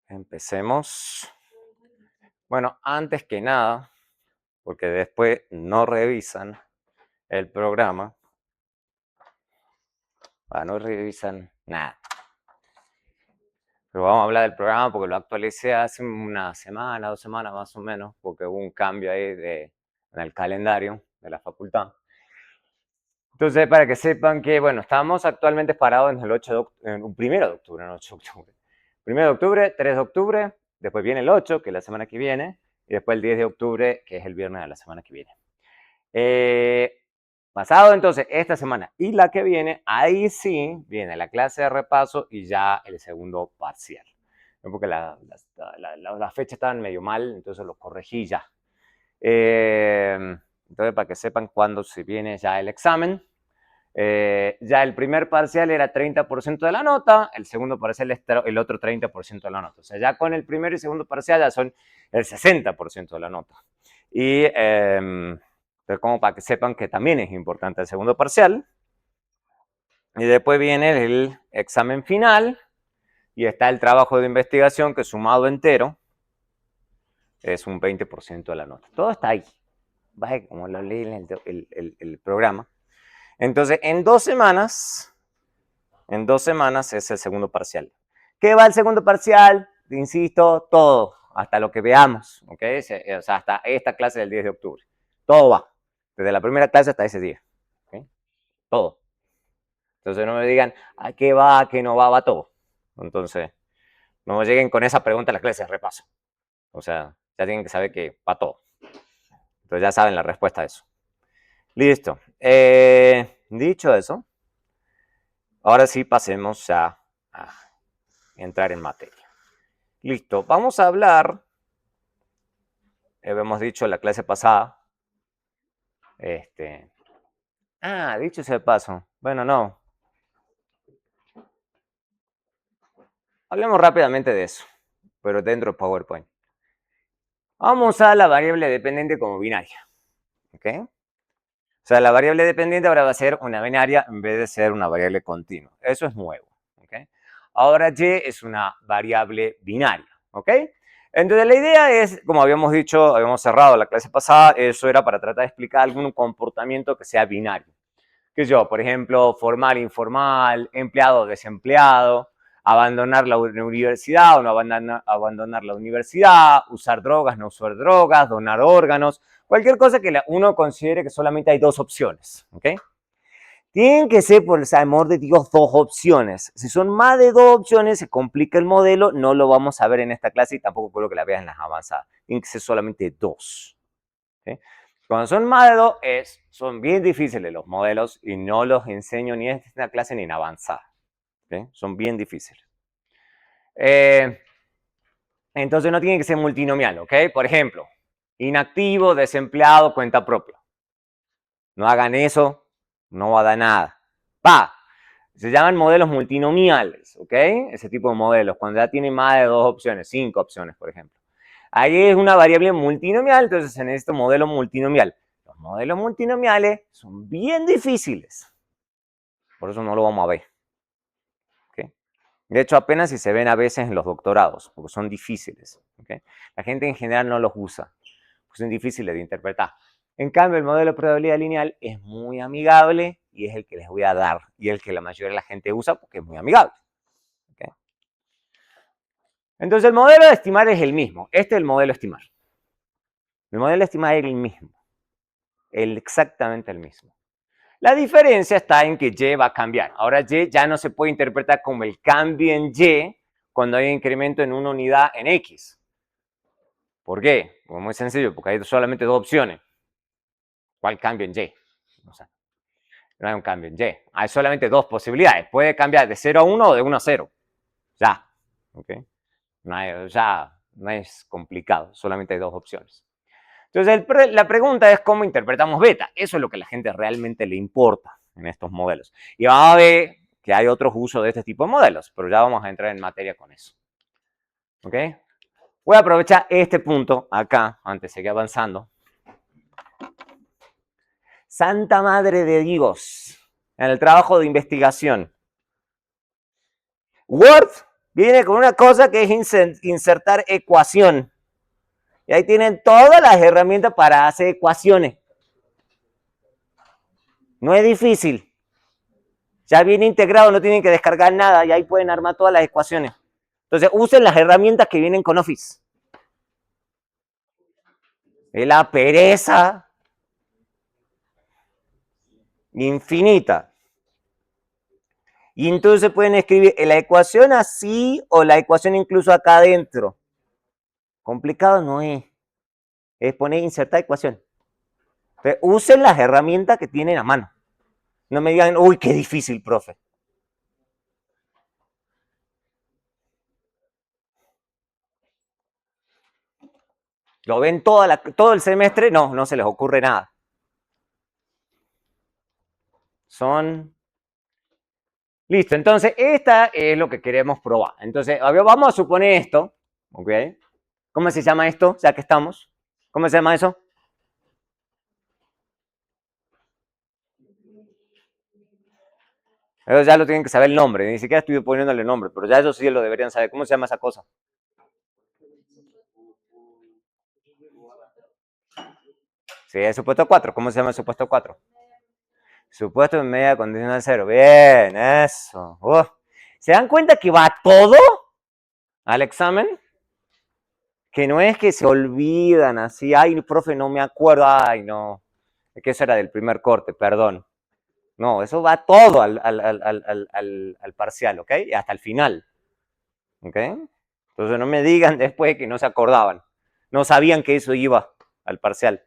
Empecemos. Bueno, antes que nada, porque después no revisan el programa, no revisan nada. Pero vamos a hablar del programa porque lo actualicé hace una semana, 2 semanas más o menos, porque hubo un cambio ahí en el calendario de la facultad. Entonces, para que sepan que, bueno, estamos actualmente parados en el 1 de octubre, no 8 de octubre. 1 de octubre, 3 de octubre, después viene el 8, que es la semana que viene, y después el 10 de octubre, que es el viernes de la semana que viene. Pasado entonces esta semana y la que viene, ahí sí viene la clase de repaso y ya el segundo parcial. Porque las fechas estaban medio mal, entonces los corregí ya. Entonces, para que sepan cuándo se viene ya el examen. Ya el primer parcial era 30% de la nota, el segundo parcial es el otro 30% de la nota. O sea, ya con el primero y segundo parcial ya son el 60% de la nota. Y entonces, como para que sepan que también es importante el segundo parcial. Y después viene el examen final y está el trabajo de investigación que sumado entero es un 20% de la nota. Todo está ahí. Como lo leí en el programa. Entonces, en 2 semanas es el segundo parcial. ¿Qué va el segundo parcial? Insisto, todo, hasta lo que veamos, ¿ok? O sea, hasta esta clase del 10 de octubre. Todo va, desde la primera clase hasta ese día. ¿Okay? Todo. Entonces no me digan, ¿a qué va, a qué no va todo? Entonces, no me lleguen con esa pregunta a la clase de repaso. O sea, ya tienen que saber que va todo. Entonces ya saben la respuesta a eso. Listo. Dicho eso, ahora sí pasemos a entrar en materia. Listo, vamos a hablar, habíamos dicho en la clase pasada, dicho ese paso, bueno, no. Hablemos rápidamente de eso, pero dentro de PowerPoint. Vamos a usar la variable dependiente como binaria, ¿ok? O sea, la variable dependiente ahora va a ser una binaria en vez de ser una variable continua. Eso es nuevo, ¿ok? Ahora y es una variable binaria, ¿ok? Entonces la idea es, como habíamos dicho, habíamos cerrado la clase pasada, eso era para tratar de explicar algún comportamiento que sea binario. ¿Qué sé yo? Por ejemplo, formal, informal, empleado, desempleado, abandonar la universidad o no abandonar la universidad, usar drogas, no usar drogas, donar órganos, cualquier cosa que uno considere que solamente hay dos opciones, ¿ok? Tienen que ser, por el amor de Dios, dos opciones. Si son más de dos opciones, se complica el modelo, no lo vamos a ver en esta clase y tampoco creo que la vean en las avanzadas. Tienen que ser solamente dos. ¿Sí? Cuando son más de dos, son bien difíciles los modelos y no los enseño ni en esta clase ni en avanzada. ¿Sí? Son bien difíciles. Entonces no tiene que ser multinomial, ¿ok? Por ejemplo, inactivo, desempleado, cuenta propia. No hagan eso, no va a dar nada. Se llaman modelos multinomiales, ¿ok? Ese tipo de modelos, cuando ya tienen más de dos opciones, 5 opciones, por ejemplo. Ahí es una variable multinomial, entonces se necesita un modelo multinomial. Los modelos multinomiales son bien difíciles. Por eso no lo vamos a ver. ¿Okay? De hecho, apenas si se ven a veces en los doctorados, porque son difíciles. ¿Okay? La gente en general no los usa, porque son difíciles de interpretar. En cambio, el modelo de probabilidad lineal es muy amigable y es el que les voy a dar y el que la mayoría de la gente usa porque es muy amigable. ¿Okay? Entonces, el modelo de estimar es el mismo. Este es el modelo de estimar. El modelo de estimar es el mismo. Exactamente el mismo. La diferencia está en que Y va a cambiar. Ahora Y ya no se puede interpretar como el cambio en Y cuando hay incremento en una unidad en X. ¿Por qué? Pues muy sencillo, porque hay solamente dos opciones. ¿Cuál cambio en Y? O sea, no hay un cambio en Y. Hay solamente dos posibilidades. Puede cambiar de 0 a 1 o de 1 a 0. Ya. ¿Okay? No es complicado. Solamente hay dos opciones. Entonces, la pregunta es cómo interpretamos beta. Eso es lo que a la gente realmente le importa en estos modelos. Y vamos a ver que hay otros usos de este tipo de modelos, pero ya vamos a entrar en materia con eso. ¿Ok? Voy a aprovechar este punto acá, antes de seguir avanzando. Santa Madre de Dios, en el trabajo de investigación. Word viene con una cosa que es insertar ecuación. Y ahí tienen todas las herramientas para hacer ecuaciones. No es difícil. Ya viene integrado, no tienen que descargar nada y ahí pueden armar todas las ecuaciones. Entonces, usen las herramientas que vienen con Office. Es la pereza infinita. Y entonces pueden escribir la ecuación así o la ecuación incluso acá adentro. Complicado no es. Es poner insertar ecuación. Entonces, usen las herramientas que tienen a mano. No me digan, uy, qué difícil, profe. Lo ven todo el semestre, no se les ocurre nada. Listo, entonces esta es lo que queremos probar. Entonces, vamos a suponer esto, ¿ok? ¿Cómo se llama esto, ya que estamos? ¿Cómo se llama eso? Ellos ya lo tienen que saber el nombre, ni siquiera estoy poniéndole nombre, pero ya eso sí lo deberían saber. ¿Cómo se llama esa cosa? Sí, es supuesto 4. ¿Cómo se llama el supuesto 4? Supuesto de media condicional 0. Bien, eso. ¿Se dan cuenta que va todo al examen? Que no es que se olvidan así, ay, profe, no me acuerdo, ay, no. Es que eso era del primer corte, perdón. No, eso va todo al parcial, ¿ok? Y hasta el final, ¿ok? Entonces no me digan después que no se acordaban. No sabían que eso iba al parcial.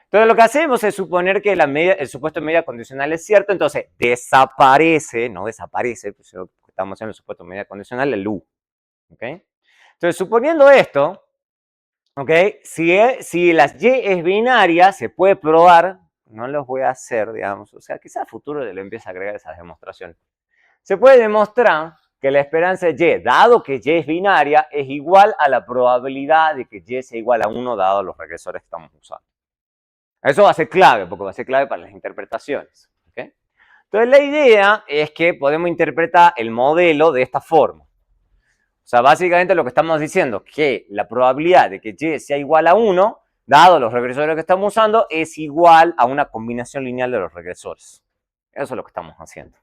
Entonces lo que hacemos es suponer que el supuesto de medida condicional es cierto, entonces desaparece, no desaparece, pues estamos en el supuesto de medida condicional, el U. ¿Ok? Entonces suponiendo esto, ¿ok? Si las Y es binaria, se puede probar, no los voy a hacer, digamos, o sea, quizás a futuro le empiece a agregar esas demostraciones. Se puede demostrar que la esperanza de Y, dado que Y es binaria, es igual a la probabilidad de que Y sea igual a 1 dado los regresores que estamos usando. Eso va a ser clave, porque va a ser clave para las interpretaciones. ¿Okay? Entonces la idea es que podemos interpretar el modelo de esta forma. O sea, básicamente lo que estamos diciendo es que la probabilidad de que Y sea igual a 1, dado los regresores que estamos usando, es igual a una combinación lineal de los regresores. Eso es lo que estamos haciendo.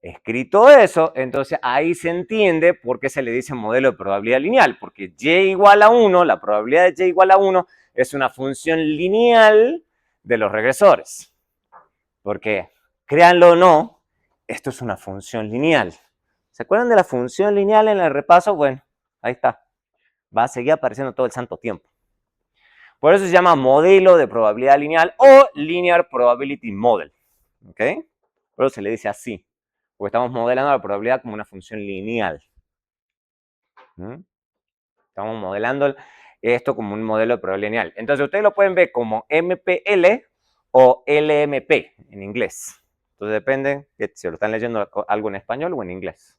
Escrito eso, entonces ahí se entiende por qué se le dice modelo de probabilidad lineal, porque Y igual a 1, la probabilidad de Y igual a 1 es una función lineal de los regresores. Porque, créanlo o no, esto es una función lineal. ¿Se acuerdan de la función lineal en el repaso? Bueno, ahí está. Va a seguir apareciendo todo el santo tiempo. Por eso se llama modelo de probabilidad lineal o Linear Probability Model. ¿Ok? Por eso se le dice así. Porque estamos modelando la probabilidad como una función lineal. Estamos modelando esto como un modelo de probabilidad lineal. Entonces, ustedes lo pueden ver como MPL o LMP en inglés. Entonces, depende de si lo están leyendo algo en español o en inglés.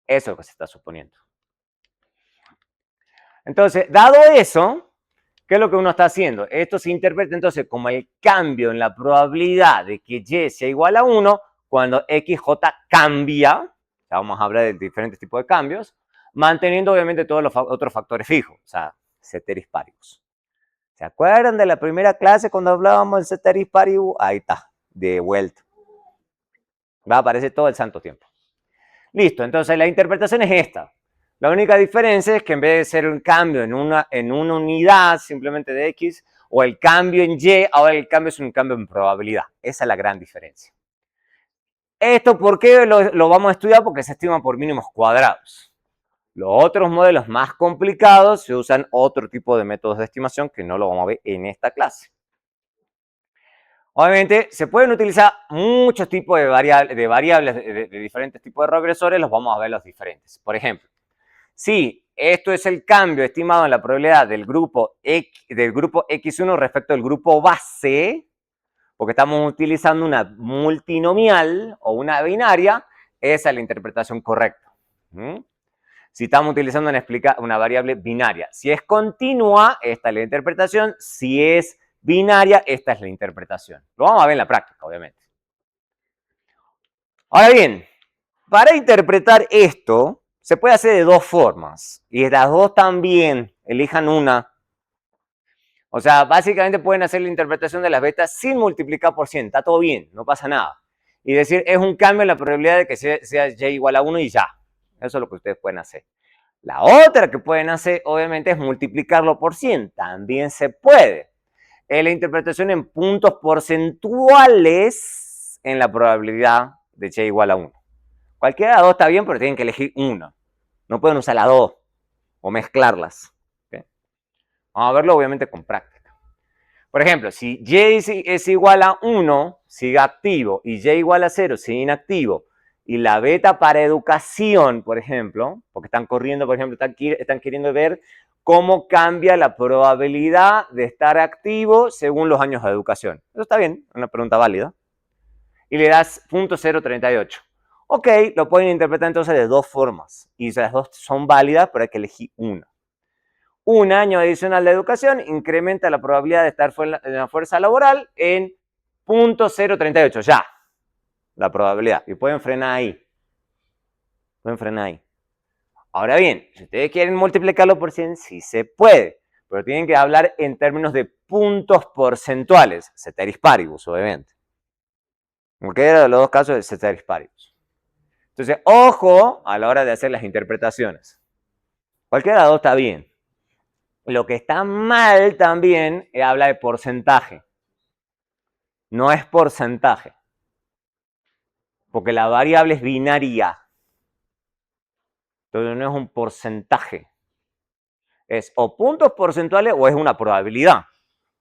Eso es lo que se está suponiendo. Entonces, dado eso, ¿qué es lo que uno está haciendo? Esto se interpreta entonces como el cambio en la probabilidad de que Y sea igual a 1 cuando XJ cambia. Ya vamos a hablar de diferentes tipos de cambios, manteniendo obviamente todos los otros factores fijos, o sea, ceteris paribus. ¿Se acuerdan de la primera clase cuando hablábamos del ceteris paribus? Ahí está, de vuelta. Va a aparecer todo el santo tiempo. Listo, entonces la interpretación es esta. La única diferencia es que en vez de ser un cambio en una unidad simplemente de X, o el cambio en Y, ahora el cambio es un cambio en probabilidad. Esa es la gran diferencia. ¿Esto por qué lo vamos a estudiar? Porque se estima por mínimos cuadrados. Los otros modelos más complicados se usan otro tipo de métodos de estimación que no lo vamos a ver en esta clase. Obviamente se pueden utilizar muchos tipos de variables de diferentes tipos de regresores, los vamos a ver los diferentes. Por ejemplo, si esto es el cambio estimado en la probabilidad del grupo X1 respecto al grupo base, porque estamos utilizando una multinomial o una binaria, esa es la interpretación correcta. Si estamos utilizando una variable binaria. Si es continua, esta es la interpretación. Si es binaria, esta es la interpretación. Lo vamos a ver en la práctica, obviamente. Ahora bien, para interpretar esto, se puede hacer de dos formas. Y las dos también, elijan una. O sea, básicamente pueden hacer la interpretación de las betas sin multiplicar por 100. Está todo bien, no pasa nada. Y decir, es un cambio en la probabilidad de que sea y igual a 1 y ya. Eso es lo que ustedes pueden hacer. La otra que pueden hacer, obviamente, es multiplicarlo por 100. También se puede. Es la interpretación en puntos porcentuales en la probabilidad de y igual a 1. Cualquiera de las dos está bien, pero tienen que elegir una. No pueden usar las dos o mezclarlas. ¿Okay? Vamos a verlo, obviamente, con práctica. Por ejemplo, si y es igual a 1, sigue activo, y y igual a 0, sigue inactivo, y la beta para educación, por ejemplo, porque están corriendo, por ejemplo, están queriendo ver cómo cambia la probabilidad de estar activo según los años de educación. Eso está bien, una pregunta válida. Y le das 0.038. Ok, lo pueden interpretar entonces de dos formas. Y las dos son válidas, pero hay que elegir una. Un año adicional de educación incrementa la probabilidad de estar en la fuerza laboral en 0.038. Ya, la probabilidad. Y pueden frenar ahí. Pueden frenar ahí. Ahora bien, si ustedes quieren multiplicarlo por 100, sí se puede. Pero tienen que hablar en términos de puntos porcentuales. Ceteris paribus, obviamente. Porque era de los dos casos de ceteris paribus. Entonces, ojo a la hora de hacer las interpretaciones. Cualquiera de los dos está bien. Lo que está mal también habla de porcentaje. No es porcentaje. Porque la variable es binaria. Entonces no es un porcentaje. Es o puntos porcentuales o es una probabilidad.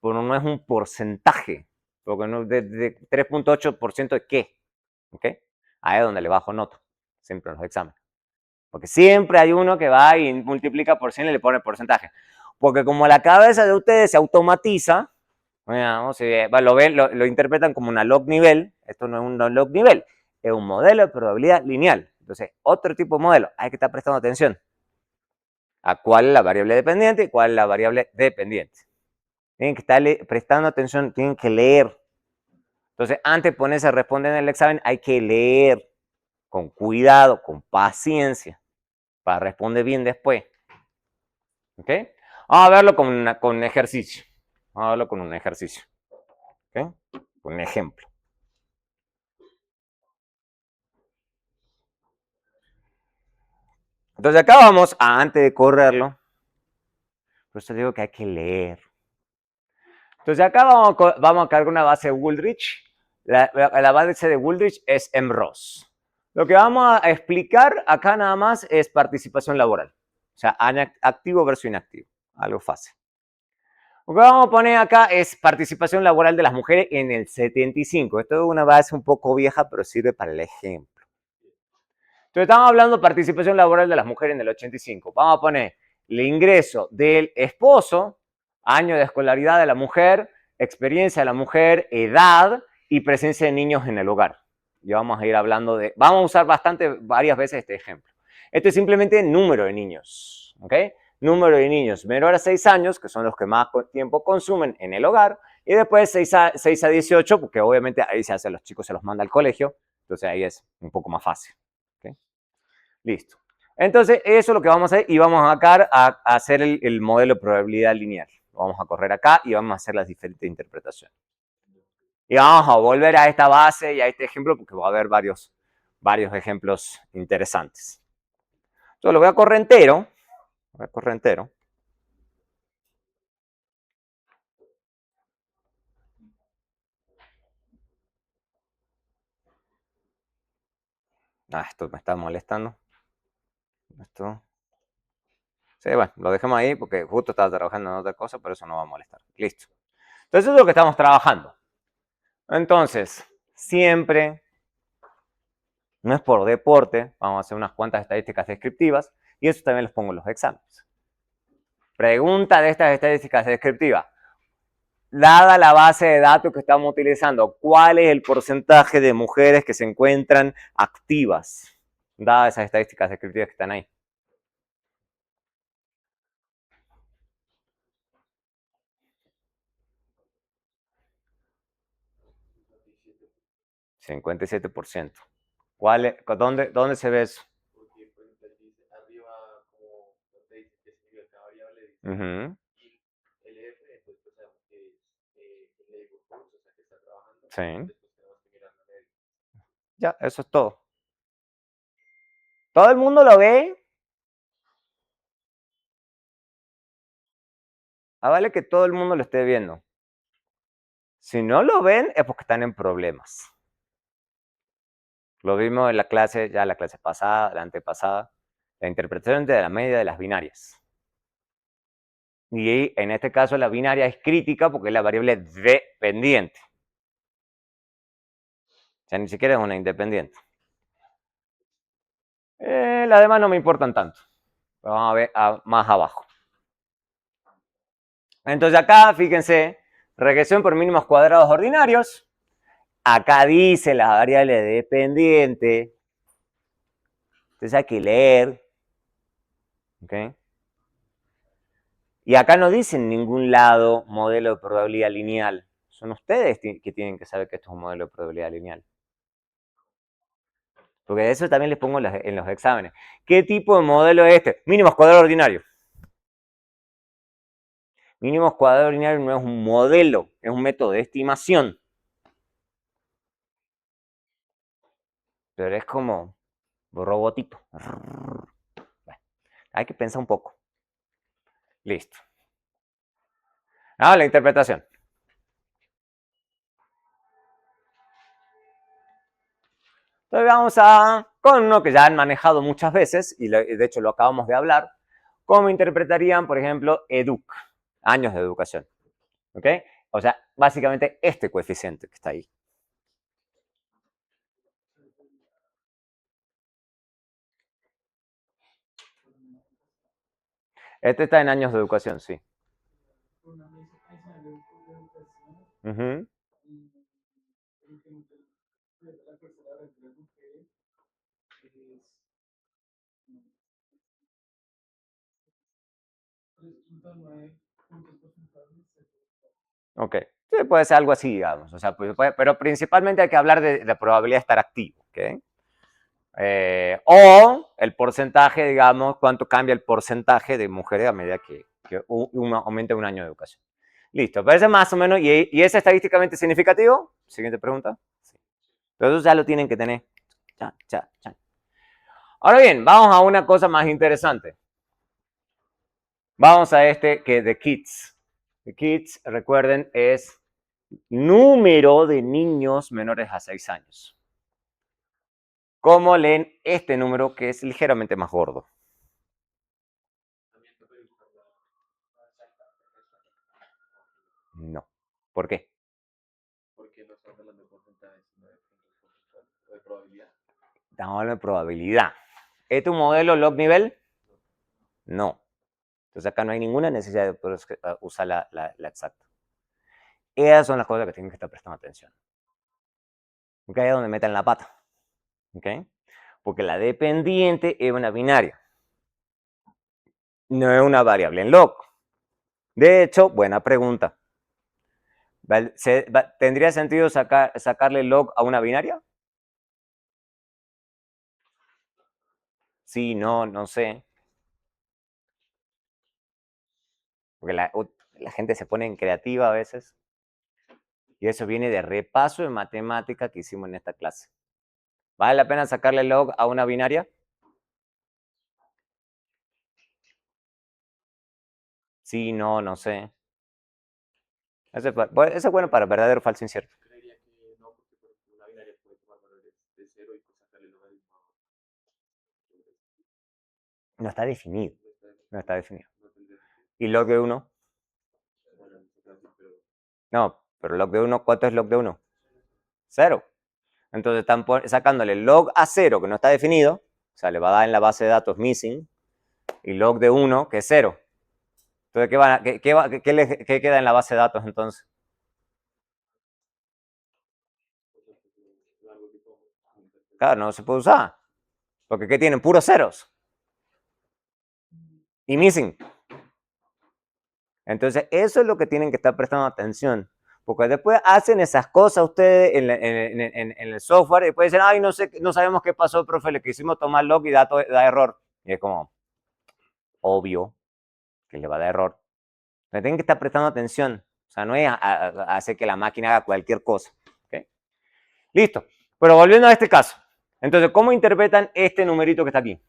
Pero no es un porcentaje. Porque no, de 3.8% de qué. ¿Ok? Ahí es donde le bajo nota. Siempre en los exámenes. Porque siempre hay uno que va y multiplica por 100 y le pone porcentaje. Porque como la cabeza de ustedes se automatiza, digamos, lo interpretan como una log nivel. Esto no es un log nivel, es un modelo de probabilidad lineal. Entonces, otro tipo de modelo, hay que estar prestando atención a cuál es la variable dependiente y cuál es la variable dependiente. Tienen que estar prestando atención, tienen que leer. Entonces, antes de ponerse a responder en el examen, hay que leer con cuidado, con paciencia, para responder bien después. ¿Ok? Vamos a verlo con un ejercicio. Vamos a verlo con un ejercicio. ¿Ok? Un ejemplo. Entonces acá vamos, antes de correrlo, por eso digo que hay que leer. Entonces acá vamos a cargar una base de Wooldridge. La base de Wooldridge es MROS. Lo que vamos a explicar acá nada más es participación laboral. O sea, activo versus inactivo. Algo fácil. Lo que vamos a poner acá es participación laboral de las mujeres en el 75. Esto es una base un poco vieja, pero sirve para el ejemplo. Entonces estamos hablando de participación laboral de las mujeres en el 85. Vamos a poner el ingreso del esposo, año de escolaridad de la mujer, experiencia de la mujer, edad y presencia de niños en el hogar. Y vamos a ir hablando vamos a usar varias veces este ejemplo. Este es simplemente número de niños, ¿ok? Número de niños menor a 6 años, que son los que más tiempo consumen en el hogar, y después 6 a 18, porque obviamente ahí se hace, los chicos se los manda al colegio, entonces ahí es un poco más fácil. ¿Okay? Listo. Entonces, eso es lo que vamos a hacer y vamos acá a hacer el modelo de probabilidad lineal. Vamos a correr acá y vamos a hacer las diferentes interpretaciones. Y vamos a volver a esta base y a este ejemplo porque va a haber varios ejemplos interesantes. Entonces, lo voy a correr entero. Voy a correr entero. Esto me está molestando. Esto. Sí, bueno, lo dejemos ahí porque justo estaba trabajando en otra cosa, pero eso no va a molestar. Listo. Entonces, eso es lo que estamos trabajando. Entonces, siempre, no es por deporte, vamos a hacer unas cuantas estadísticas descriptivas y eso también los pongo en los exámenes. Pregunta de estas estadísticas descriptivas. Dada la base de datos que estamos utilizando, ¿cuál es el porcentaje de mujeres que se encuentran activas? Dadas esas estadísticas descriptivas que están ahí. ¿57%? ¿Dónde se ve eso? Porque, por ejemplo, aquí dice arriba, como donde dice que significa cada variable, dice Ujú, LF, entonces pues sabemos que es el labor force, o sea, que está trabajando. sí, Después tenemos que mirar la media. ya, eso es todo. ¿Todo el mundo lo ve? Ah, vale que todo el mundo lo esté viendo. Si no lo ven, es porque están en problemas. Lo vimos en la clase, ya la clase pasada, la antepasada, la interpretación de la media de las binarias. Y en este caso la binaria es crítica porque es la variable dependiente. O sea, ni siquiera es una independiente. Las demás no me importan tanto. Vamos a ver más abajo. Entonces acá, fíjense, regresión por mínimos cuadrados ordinarios. Acá dice la variable dependiente. Entonces hay que leer. ¿Okay? Y acá no dice en ningún lado modelo de probabilidad lineal. Son ustedes que tienen que saber que esto es un modelo de probabilidad lineal. Porque eso también les pongo en los exámenes. ¿Qué tipo de modelo es este? Mínimos cuadrados ordinarios. Mínimos cuadrados ordinarios no es un modelo, es un método de estimación. Pero es como robotito. Hay que pensar un poco. Listo. La interpretación. Entonces vamos con uno que ya han manejado muchas veces, y de hecho lo acabamos de hablar. ¿Cómo interpretarían, por ejemplo, EDUC? Años de educación. ¿Ok? O sea, básicamente este coeficiente que está ahí. Este está en años de educación, sí. Uh-huh. Ok. Sí, puede ser algo así, digamos. O sea, pero principalmente hay que hablar de probabilidad de estar activo. ¿Ok? O el porcentaje, digamos, cuánto cambia el porcentaje de mujeres a medida que uno aumenta un año de educación. Listo, parece más o menos, ¿y es estadísticamente significativo? Siguiente pregunta. Sí. Entonces ya lo tienen que tener. Ya, ya, ya. Ahora bien, vamos a una cosa más interesante. Vamos a este que de Kids. The Kids, recuerden, es número de niños menores a 6 años. ¿Cómo leen este número que es ligeramente más gordo? No. ¿Por qué? Porque no estamos hablando de porcentajes, sino de puntos de probabilidad. Estamos hablando de probabilidad. ¿Es tu modelo log nivel? No. Entonces acá no hay ninguna necesidad de poder usar la exacta. Esas son las cosas que tienen que estar prestando atención. ¿Ok? Ahí es donde metan la pata. ¿Ok? Porque la dependiente es una binaria. No es una variable en log. De hecho, buena pregunta. ¿Tendría sentido sacarle log a una binaria? Sí, no, no sé. Porque la gente se pone en creativa a veces. Y eso viene de repaso de matemática que hicimos en esta clase. ¿Vale la pena sacarle log a una binaria? Sí, no, no sé. Eso es bueno para verdadero o falso incierto. Creería que no, porque por ejemplo, una binaria puede tomar valores de cero y pues sacarle logaritmo. No está definido. No está No está definido. no tendría sentido. ¿Y log de 1? Bueno, pero No, pero log de 1, ¿cuánto es log de 1? 0. Entonces están sacándole log a 0, que no está definido, o sea, le va a dar en la base de datos missing, y log de 1, que es 0. Entonces, ¿qué queda en la base de datos entonces? Claro, no se puede usar, porque ¿qué tienen? Puros ceros y missing. Entonces, eso es lo que tienen que estar prestando atención, Porque después hacen esas cosas ustedes en el software y después dicen, ay, no sé, no sabemos qué pasó, profe, le quisimos tomar log y da error. Y es como, obvio que le va a dar error. Pero tienen que estar prestando atención. O sea, no es hacer que la máquina haga cualquier cosa. ¿Okay? Listo. Pero volviendo a este caso. Entonces, ¿cómo interpretan este numerito que está aquí?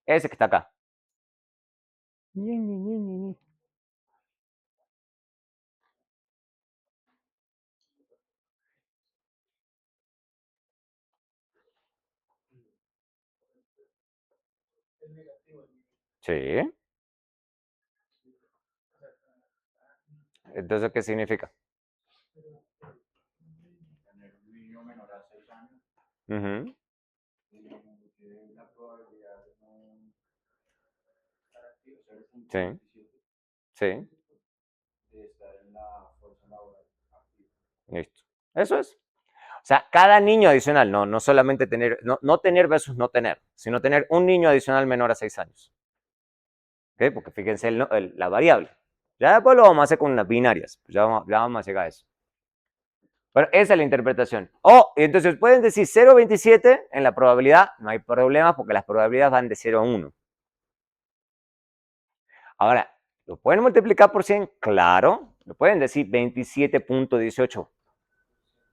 Ese que está acá. Sí. Entonces, ¿qué significa? Tener un niño menor a 6 años, Uh-huh. la probabilidad de no estar activo, Sí. 0.27 Sí. de estar en la fuerza laboral activa. Listo. Eso es. O sea, cada niño adicional, no solamente tener, no tener versus no tener, sino tener un niño adicional menor a 6 años. ¿Okay? Porque fíjense la variable. Ya después lo vamos a hacer con unas binarias. Ya vamos a llegar a eso. Pero esa es la interpretación. Entonces pueden decir 0.27 en la probabilidad, no hay problema porque las probabilidades van de 0 a 1. Ahora, ¿lo pueden multiplicar por 100? Claro. Lo pueden decir 27.18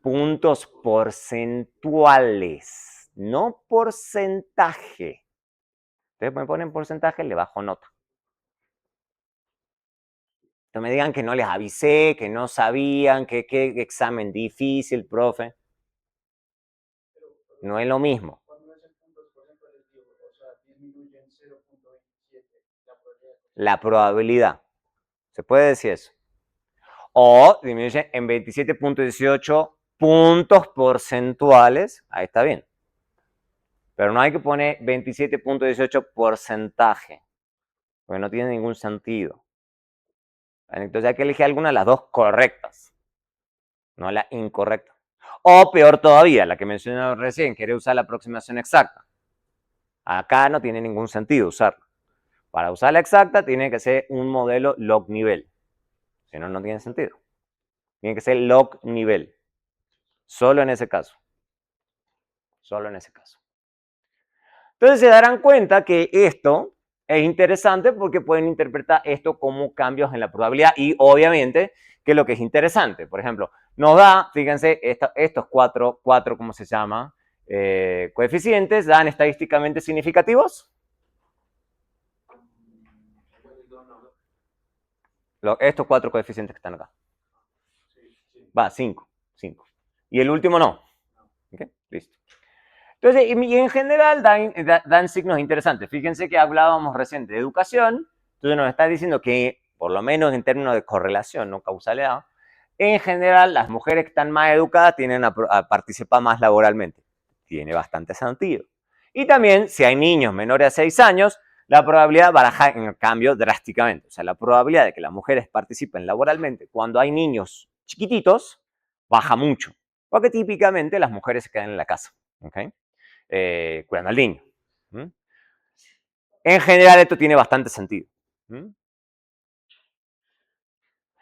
puntos porcentuales, no porcentaje. Ustedes me ponen porcentaje, le bajo nota. No me digan que no les avisé, que no sabían, que qué examen difícil, profe. No es lo mismo. Cuando es el puntos porcentuales, o sea, disminuye en 0.27 la probabilidad. La probabilidad. ¿Se puede decir eso? O disminuye en 27.18 puntos porcentuales. Ahí está bien. Pero no hay que poner 27.18 porcentaje. Porque no tiene ningún sentido. Entonces hay que elegir alguna de las dos correctas. No la incorrecta. O peor todavía, la que mencioné recién, querer usar la aproximación exacta. Acá no tiene ningún sentido usarla. Para usar la exacta tiene que ser un modelo log nivel. Si no, no tiene sentido. Tiene que ser log nivel. Solo en ese caso. Solo en ese caso. Entonces se darán cuenta que esto es interesante porque pueden interpretar esto como cambios en la probabilidad y obviamente que lo que es interesante, por ejemplo, nos da, fíjense, estos cuatro, ¿cómo se llama? Coeficientes, dan estadísticamente significativos. Estos 4 coeficientes que están acá. Va, 5. Y el último no. ¿Okay? Listo. Entonces, y en general dan signos interesantes. Fíjense que hablábamos recién de educación. Entonces nos está diciendo que, por lo menos en términos de correlación, no causalidad, en general las mujeres que están más educadas tienden a participar más laboralmente. Tiene bastante sentido. Y también, si hay niños menores a 6 años, la probabilidad baraja en cambio drásticamente. O sea, la probabilidad de que las mujeres participen laboralmente cuando hay niños chiquititos baja mucho. Porque típicamente las mujeres se quedan en la casa. ¿Okay? Cuidando al niño. ¿Mm? En general esto tiene bastante sentido. ¿Mm?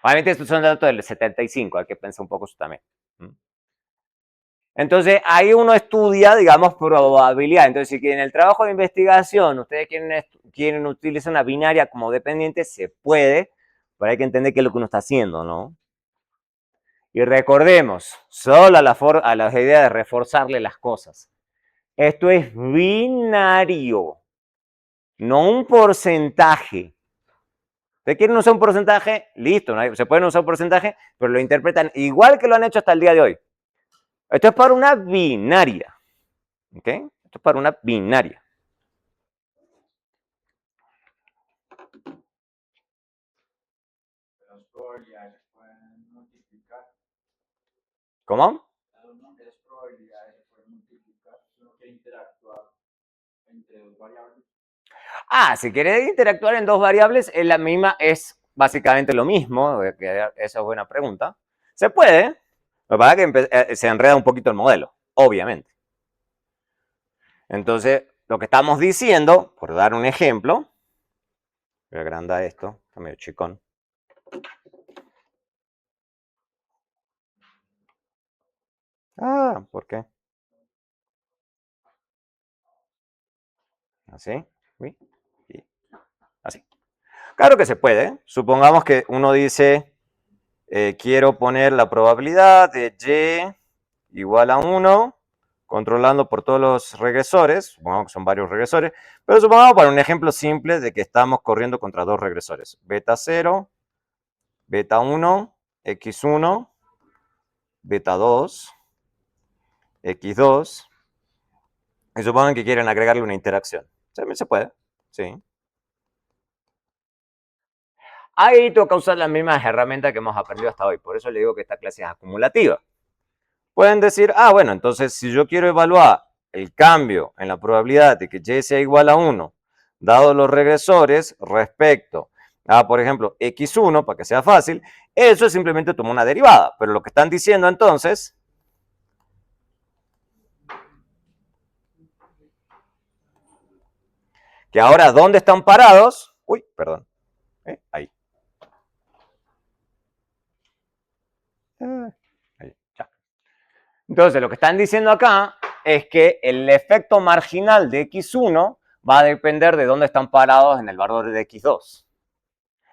Obviamente estos son datos del 75, hay que pensar un poco eso también. ¿Mm? Entonces ahí uno estudia, digamos, probabilidad. Entonces si en el trabajo de investigación ustedes quieren utilizar una binaria como dependiente, se puede, pero hay que entender qué es lo que uno está haciendo, ¿no? Y recordemos, solo a la idea de reforzarle las cosas. Esto es binario, no un porcentaje. ¿Ustedes quieren usar un porcentaje? Listo, ¿no? Se pueden usar un porcentaje, pero lo interpretan igual que lo han hecho hasta el día de hoy. Esto es para una binaria. ¿Ok? Esto es para una binaria. Las probabilidades se pueden multiplicar. ¿Cómo? Las probabilidades se pueden multiplicar. Si uno quiere interactuar entre dos variables. Si querés interactuar en dos variables, la misma es básicamente lo mismo. Esa es buena pregunta. Se puede. Lo que pasa es que se enreda un poquito el modelo, obviamente. Entonces, lo que estamos diciendo, por dar un ejemplo, Voy a agrandar esto, está medio chicón. Ah, ¿por qué? Así, ¿sí? Y así. Claro que se puede. Supongamos que uno dice, quiero poner la probabilidad de y igual a 1, controlando por todos los regresores. Supongamos que son varios regresores. Pero supongamos para un ejemplo simple de que estamos corriendo contra dos regresores. Beta 0, beta 1, x1, beta 2, x2. Y supongan que quieren agregarle una interacción. Se puede, sí. Ahí toca usar las mismas herramientas que hemos aprendido hasta hoy. Por eso le digo que esta clase es acumulativa. Pueden decir, ah, bueno, entonces si yo quiero evaluar el cambio en la probabilidad de que y sea igual a 1, dado los regresores respecto a, por ejemplo, x1, para que sea fácil, eso es simplemente tomar una derivada. Pero lo que están diciendo entonces, que ahora, ¿dónde están parados? Uy, perdón. Ahí. Ahí, ya. Entonces, lo que están diciendo acá es que el efecto marginal de x1 va a depender de dónde están parados en el valor de x2.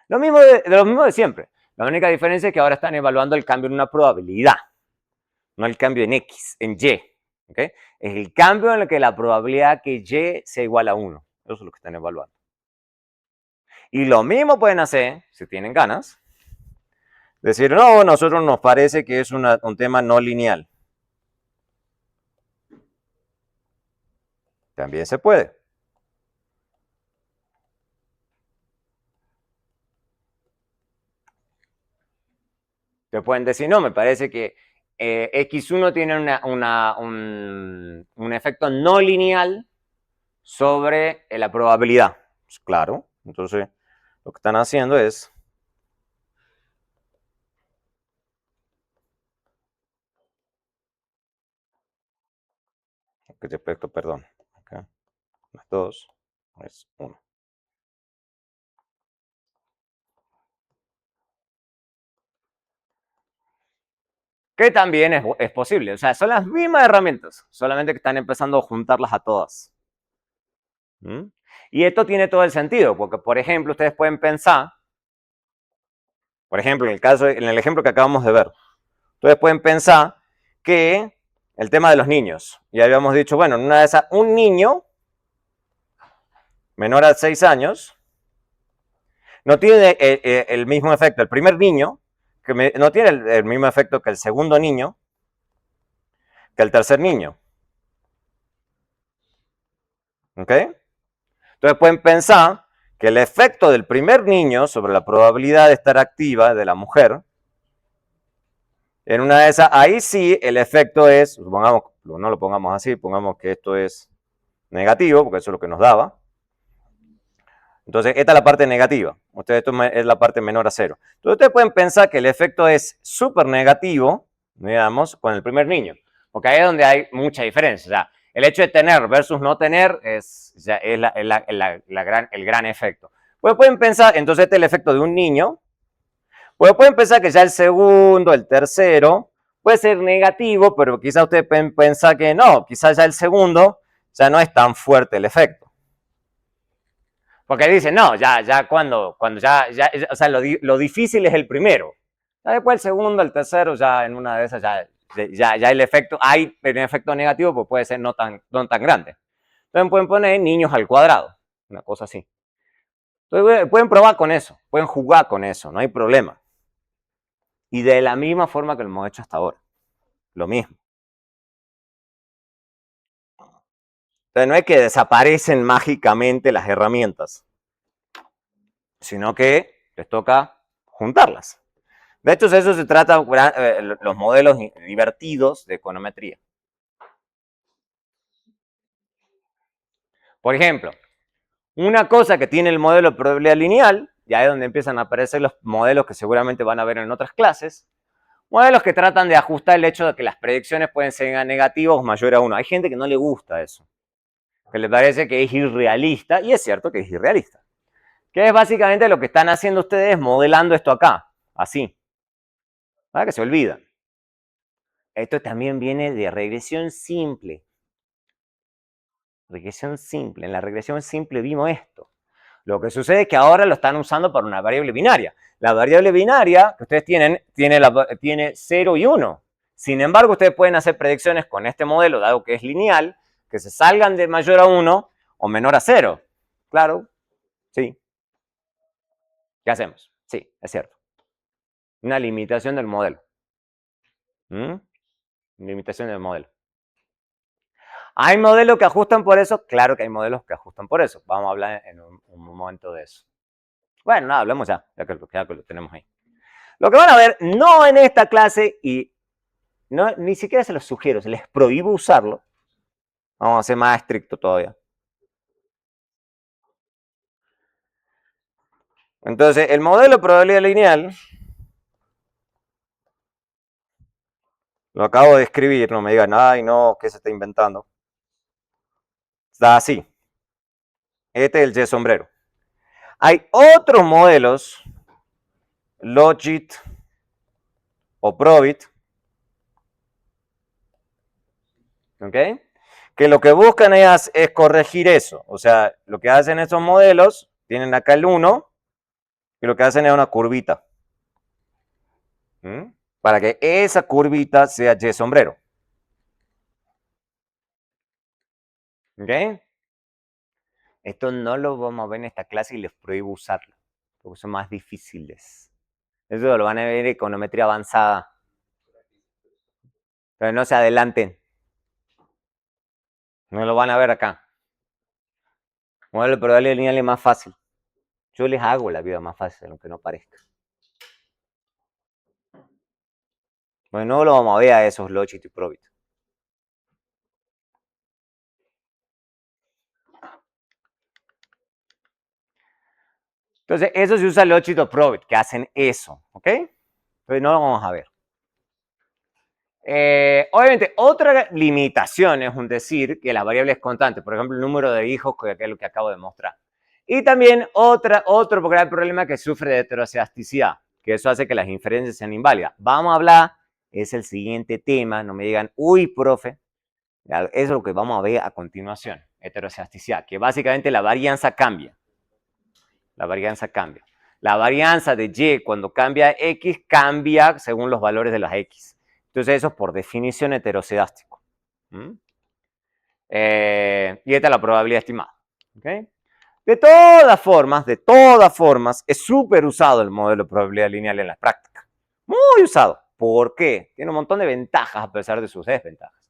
Lo mismo de siempre. La única diferencia es que ahora están evaluando el cambio en una probabilidad, no el cambio en x, en y. ¿Okay? Es el cambio en el que la probabilidad que y sea igual a 1. Eso es lo que están evaluando. Y lo mismo pueden hacer, si tienen ganas, decir, no, a nosotros nos parece que es un tema no lineal. También se puede. Te pueden decir, no, me parece que x1 tiene un efecto no lineal sobre la probabilidad. Pues claro, entonces lo que están haciendo es respecto, perdón, acá, más 2 es 1. Que también es posible, o sea, son las mismas herramientas, solamente que están empezando a juntarlas a todas. ¿Mm? Y esto tiene todo el sentido, porque por ejemplo, ustedes pueden pensar, por ejemplo, en el ejemplo que acabamos de ver, ustedes pueden pensar que el tema de los niños, ya habíamos dicho, bueno, en una de esas, un niño menor a 6 años no tiene el mismo efecto. El primer niño que no tiene el mismo efecto que el segundo niño, que el tercer niño. ¿Ok? Entonces pueden pensar que el efecto del primer niño sobre la probabilidad de estar activa de la mujer, en una de esas, ahí sí el efecto es, supongamos, no lo pongamos así, pongamos que esto es negativo, porque eso es lo que nos daba. Entonces, esta es la parte negativa. Esto es la parte menor a 0. Entonces, ustedes pueden pensar que el efecto es súper negativo, digamos, con el primer niño. Porque ahí es donde hay mucha diferencia. O sea, el hecho de tener versus no tener es el gran efecto. Pues pueden pensar, entonces este es el efecto de un niño. Pues pueden pensar que ya el segundo, el tercero, puede ser negativo, pero quizás ustedes pueden pensar que no, quizás ya el segundo ya no es tan fuerte el efecto. Porque dicen, no, ya cuando o sea, lo difícil es el primero. Ya después el segundo, el tercero, ya en una de esas, ya el efecto, hay un efecto negativo, pues puede ser no tan grande. Entonces pueden poner niños al cuadrado, una cosa así. Entonces pueden probar con eso, pueden jugar con eso, no hay problema. Y de la misma forma que lo hemos hecho hasta ahora, lo mismo. Entonces no es que desaparecen mágicamente las herramientas, sino que les toca juntarlas. De hecho, de eso se trata los modelos divertidos de econometría. Por ejemplo, una cosa que tiene el modelo de probabilidad lineal, y ahí es donde empiezan a aparecer los modelos que seguramente van a ver en otras clases, modelos que tratan de ajustar el hecho de que las predicciones pueden ser negativas o mayores a 1. Hay gente que no le gusta eso, que le parece que es irrealista, y es cierto que es irrealista. Que es básicamente lo que están haciendo ustedes modelando esto acá, así. ¿Verdad? Que se olvidan. Esto también viene de regresión simple. Regresión simple. En la regresión simple vimos esto. Lo que sucede es que ahora lo están usando para una variable binaria. La variable binaria que ustedes tienen tiene 0 y 1. Sin embargo, ustedes pueden hacer predicciones con este modelo, dado que es lineal, que se salgan de mayor a 1 o menor a 0. Claro, sí. ¿Qué hacemos? Sí, es cierto. Una limitación del modelo. Limitación del modelo. ¿Hay modelos que ajustan por eso? Claro que hay modelos que ajustan por eso. Vamos a hablar en un momento de eso. Bueno, nada, hablemos ya que lo tenemos ahí. Lo que van a ver, no en esta clase, y no, ni siquiera se los sugiero, se les prohíbo usarlo. Vamos a ser más estricto todavía. Entonces, el modelo de probabilidad lineal, lo acabo de escribir, no me digan, ay, no, ¿qué se está inventando? Está así. Este es el Y sombrero. Hay otros modelos, Logit o Probit, ¿ok? Que lo que buscan es corregir eso. O sea, lo que hacen estos modelos, tienen acá el 1, y lo que hacen es una curvita. ¿Mm? Para que esa curvita sea Y sombrero. ¿Ok? Esto no lo vamos a ver en esta clase y les prohíbo usarlo, porque son más difíciles. Eso lo van a ver en econometría avanzada. Pero no se adelanten. No lo van a ver acá. Modelo de probabilidad lineal es más fácil. Yo les hago la vida más fácil, aunque no parezca. Bueno, no lo vamos a ver a esos Logit y Probit. Entonces, eso se usa Logit o Probit, que hacen eso, ¿ok? Entonces, no lo vamos a ver. Obviamente, otra limitación es un decir que la variable es constante. Por ejemplo, el número de hijos, que es lo que acabo de mostrar. Y también otro gran problema que sufre de heterocedasticidad, que eso hace que las inferencias sean inválidas. Vamos a hablar, es el siguiente tema, no me digan, uy, profe, eso es lo que vamos a ver a continuación, heterocedasticidad, que básicamente la varianza cambia. La varianza cambia. La varianza de Y cuando cambia X cambia según los valores de las X. Entonces eso es por definición heterocedástico. Y esta es la probabilidad estimada. ¿Okay? De todas formas, es súper usado el modelo de probabilidad lineal en la práctica. Muy usado. ¿Por qué? Tiene un montón de ventajas a pesar de sus desventajas.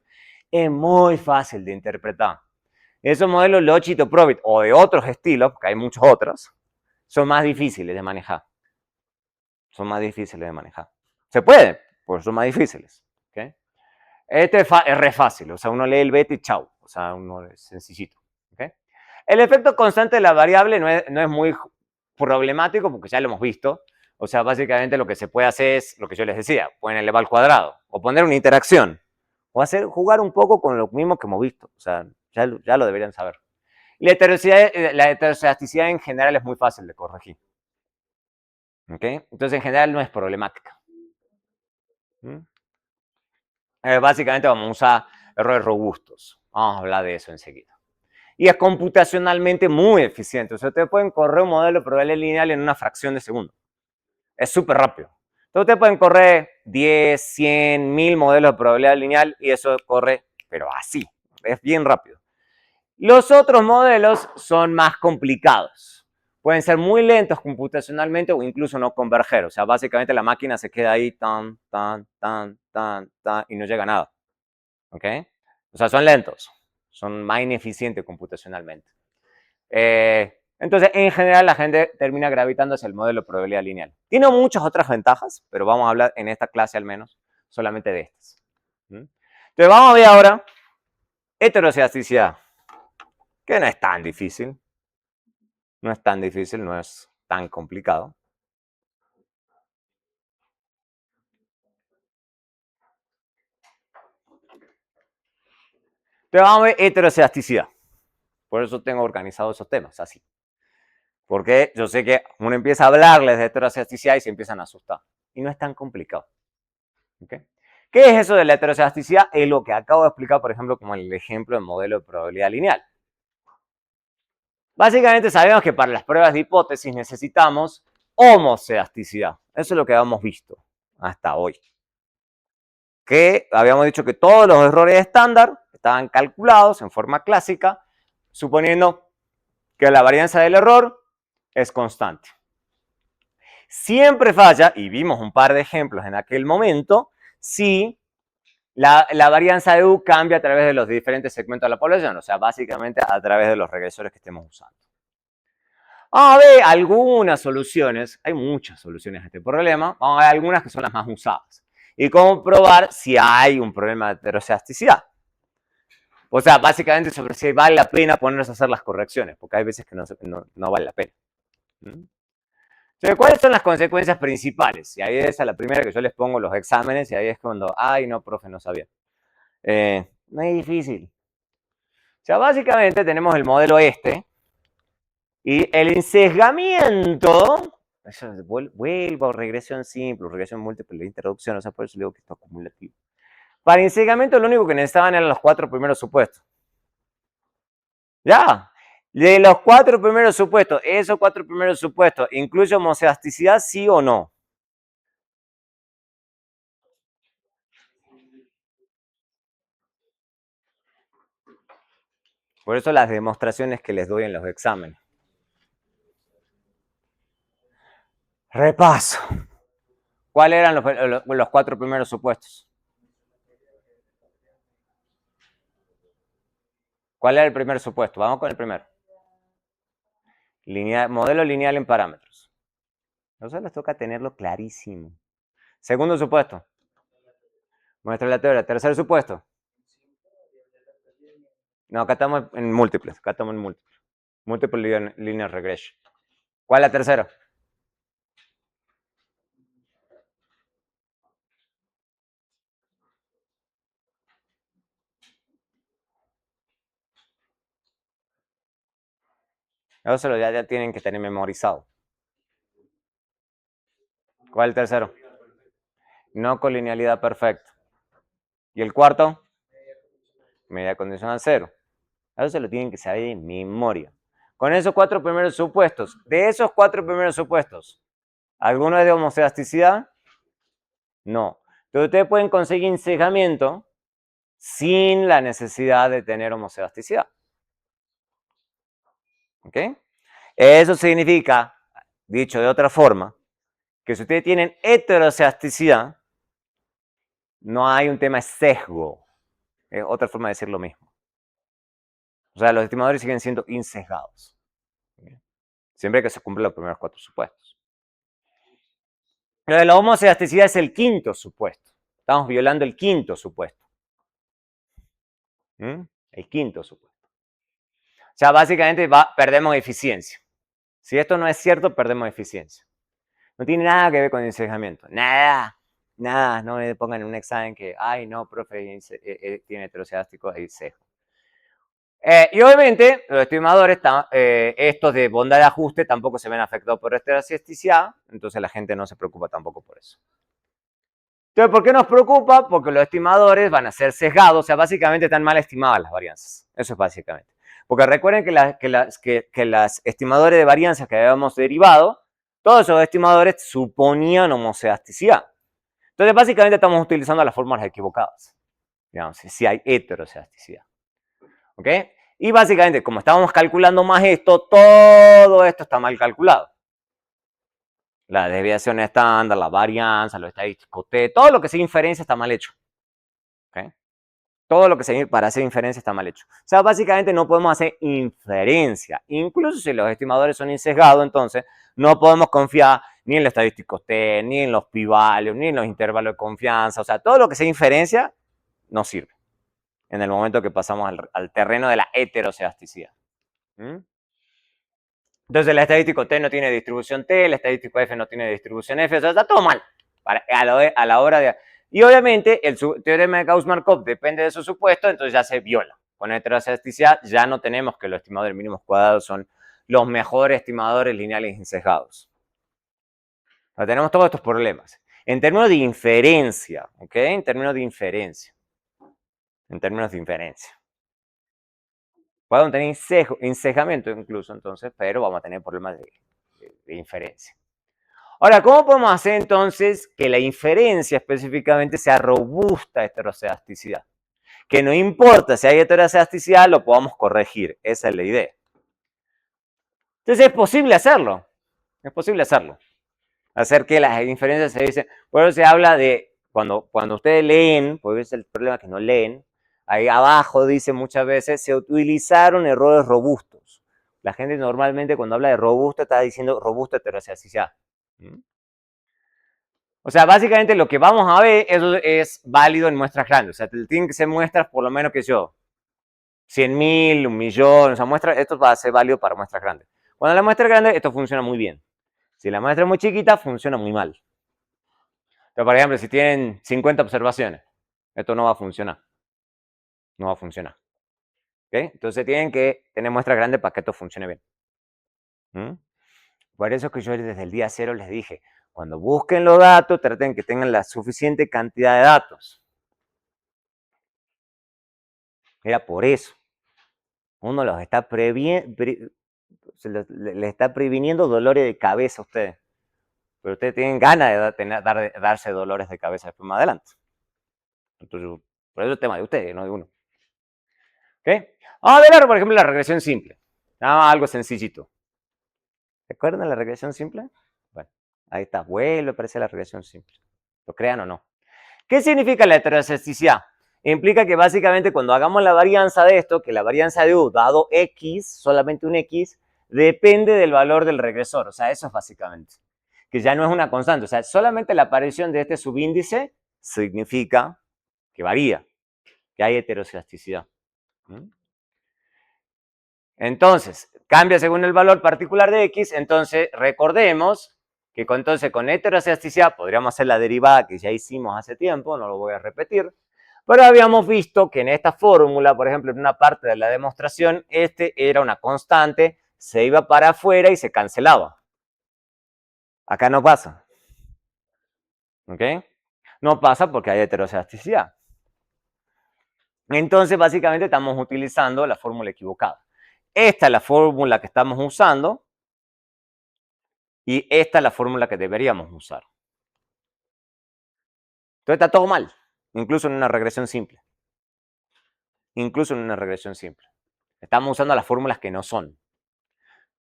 Es muy fácil de interpretar. Esos modelos Logit o Probit o de otros estilos, porque hay muchos otros, son más difíciles de manejar. Son más difíciles de manejar. Se puede, pero son más difíciles. ¿Okay? Este es re fácil, o sea, uno lee el beta y chau, o sea, uno es sencillito. ¿Okay? El efecto constante de la variable no es muy problemático porque ya lo hemos visto. O sea, básicamente lo que se puede hacer es lo que yo les decía, pueden elevar al cuadrado o poner una interacción o jugar un poco con lo mismo que hemos visto. O sea, ya lo deberían saber. La heterocedasticidad en general es muy fácil de corregir. ¿Okay? Entonces, en general no es problemática. Básicamente vamos a usar errores robustos. Vamos a hablar de eso enseguida. Y es computacionalmente muy eficiente. O sea, ustedes pueden correr un modelo de probabilidad lineal en una fracción de segundo. Es súper rápido. Entonces, ustedes pueden correr 10, 100, 1000 modelos de probabilidad lineal y eso corre, pero así. Es bien rápido. Los otros modelos son más complicados. Pueden ser muy lentos computacionalmente o incluso no converger. O sea, básicamente la máquina se queda ahí tan, y no llega a nada. ¿Ok? O sea, son lentos. Son más ineficientes computacionalmente. Entonces, en general, la gente termina gravitando hacia el modelo de probabilidad lineal. Tiene muchas otras ventajas, pero vamos a hablar en esta clase al menos solamente de estas. Entonces, vamos a ver ahora heterocedasticidad, que no es tan difícil. No es tan difícil, no es tan complicado. Entonces, vamos a ver heterocedasticidad. Por eso tengo organizado esos temas así. Porque yo sé que uno empieza a hablarles de heterocedasticidad y se empiezan a asustar. Y no es tan complicado. ¿Okay? ¿Qué es eso de la heterocedasticidad? Es lo que acabo de explicar, por ejemplo, como el ejemplo del modelo de probabilidad lineal. Básicamente sabemos que para las pruebas de hipótesis necesitamos homocedasticidad. Eso es lo que habíamos visto hasta hoy. Que habíamos dicho que todos los errores estándar estaban calculados en forma clásica, suponiendo que la varianza del error es constante. Siempre falla, y vimos un par de ejemplos en aquel momento, si la varianza de U cambia a través de los diferentes segmentos de la población, o sea, básicamente a través de los regresores que estemos usando. Vamos a ver algunas soluciones, hay muchas soluciones a este problema, vamos a ver algunas que son las más usadas. Y cómo probar si hay un problema de heterocedasticidad. O sea, básicamente sobre si vale la pena ponernos a hacer las correcciones, porque hay veces que no vale la pena. Entonces, ¿cuáles son las consecuencias principales? Y ahí es a la primera que yo les pongo los exámenes y ahí es cuando, ay, no, profe, no sabía. No es difícil. O sea, básicamente tenemos el modelo este y el ensesgamiento, eso, vuelvo a regresión simple, regresión múltiple, introducción, o sea, por eso digo que esto es acumulativo. Para ensesgamiento lo único que necesitaban eran los 4 primeros supuestos. Ya, de los 4 primeros supuestos, esos 4 primeros supuestos, ¿incluye homocedasticidad, sí o no? Por eso las demostraciones que les doy en los exámenes. Repaso. ¿Cuáles eran los 4 primeros supuestos? ¿Cuál era el primer supuesto? Vamos con el primero. Modelo lineal en parámetros. A nosotros les toca tenerlo clarísimo. Segundo supuesto. Muestra la teoría. Tercer supuesto. No, acá estamos en múltiples. Acá estamos en múltiples. Multiple linear regression. ¿Cuál es la tercera? Eso ya tienen que tener memorizado. ¿Cuál es el tercero? No colinealidad perfecta. ¿Y el cuarto? Media condicional cero. Eso se lo tienen que saber de memoria. Con esos 4 primeros supuestos, de esos 4 primeros supuestos, ¿alguno es de homocedasticidad? No. Entonces ustedes pueden conseguir ensesgamiento sin la necesidad de tener homocedasticidad. ¿Ok? Eso significa, dicho de otra forma, que si ustedes tienen heterocedasticidad, no hay un tema de sesgo. Es otra forma de decir lo mismo. O sea, los estimadores siguen siendo insesgados. ¿Okay? Siempre que se cumplen los primeros 4 supuestos. Pero la homocedasticidad es el quinto supuesto. Estamos violando el quinto supuesto. El quinto supuesto. O sea, básicamente perdemos eficiencia. Si esto no es cierto, perdemos eficiencia. No tiene nada que ver con el ensesgamiento. Nada. Nada. No me pongan en un examen que, ay, no, profe, tiene heterocedástico y sesgo. Y obviamente, los estimadores, estos de bondad de ajuste, tampoco se ven afectados por heterocedasticidad, entonces la gente no se preocupa tampoco por eso. Entonces, ¿por qué nos preocupa? Porque los estimadores van a ser sesgados, o sea, básicamente están mal estimadas las varianzas. Eso es básicamente. Porque recuerden que las estimadores de varianzas que habíamos derivado, todos esos estimadores suponían homocedasticidad. Entonces, básicamente estamos utilizando las fórmulas equivocadas. Digamos, si hay heterocedasticidad. ¿Ok? Y básicamente, como estábamos calculando más esto, todo esto está mal calculado. La desviación estándar, la varianza, los estadísticos T, todo lo que sea inferencia está mal hecho. ¿Okay? Todo lo que sea para hacer inferencia está mal hecho. O sea, básicamente no podemos hacer inferencia. Incluso si los estimadores son insesgados, entonces no podemos confiar ni en los estadísticos T, ni en los p-values, ni en los intervalos de confianza. O sea, todo lo que sea inferencia no sirve en el momento que pasamos al terreno de la heterocedasticidad. Entonces el estadístico T no tiene distribución T, el estadístico F no tiene distribución F, o sea, está todo mal a la hora de... Y obviamente el teorema de Gauss-Markov depende de su supuesto, entonces ya se viola. Con heterocedasticidad ya no tenemos que los estimadores mínimos cuadrados son los mejores estimadores lineales insesgados. Tenemos todos estos problemas. En términos de inferencia, ¿ok? En términos de inferencia. Podemos tener insesgamiento incluso, entonces, pero vamos a tener problemas de inferencia. Ahora, ¿cómo podemos hacer entonces que la inferencia específicamente sea robusta a heterocedasticidad? Que no importa si hay heterocedasticidad, lo podamos corregir. Esa es la idea. Entonces es posible hacerlo. Es posible hacerlo. Hacer que las inferencias se dicen. Por eso se habla de cuando ustedes leen, porque es el problema que no leen, ahí abajo dice muchas veces, se utilizaron errores robustos. La gente normalmente cuando habla de robusto está diciendo robusta heterocedasticidad. O sea, básicamente lo que vamos a ver eso es válido en muestras grandes. O sea, tienen que ser muestras por lo menos que yo, 100.000, 1.000.000, o sea, muestras, esto va a ser válido para muestras grandes. Cuando la muestra es grande, esto funciona muy bien. Si la muestra es muy chiquita, funciona muy mal. Pero, por ejemplo, si tienen 50 observaciones, esto no va a funcionar. No va a funcionar. ¿Okay? Entonces tienen que tener muestras grandes para que esto funcione bien. Por eso es que yo desde el día 0 les dije, cuando busquen los datos, traten que tengan la suficiente cantidad de datos. Era por eso. Uno los está les está previniendo dolores de cabeza a ustedes. Pero ustedes tienen ganas de darse dolores de cabeza después más adelante. Entonces, por eso es el tema de ustedes, no de uno. ¿Ok? Vamos a ver, por ejemplo, la regresión simple. Algo sencillito. ¿Recuerdan la regresión simple? Bueno, ahí está. Vuelve a aparecer la regresión simple. ¿Lo crean o no? ¿Qué significa la heterocedasticidad? Implica que básicamente cuando hagamos la varianza de esto, que la varianza de U dado X, solamente un X, depende del valor del regresor. O sea, eso es básicamente. Que ya no es una constante. O sea, solamente la aparición de este subíndice significa que varía, que hay heterocedasticidad. Entonces, cambia según el valor particular de X. Entonces, recordemos que con heterocedasticidad podríamos hacer la derivada que ya hicimos hace tiempo, no lo voy a repetir. Pero habíamos visto que en esta fórmula, por ejemplo, en una parte de la demostración, este era una constante, se iba para afuera y se cancelaba. Acá no pasa. ¿Ok? No pasa porque hay heterocedasticidad. Entonces, básicamente estamos utilizando la fórmula equivocada. Esta es la fórmula que estamos usando y esta es la fórmula que deberíamos usar. Entonces está todo mal, incluso en una regresión simple. Incluso en una regresión simple. Estamos usando las fórmulas que no son.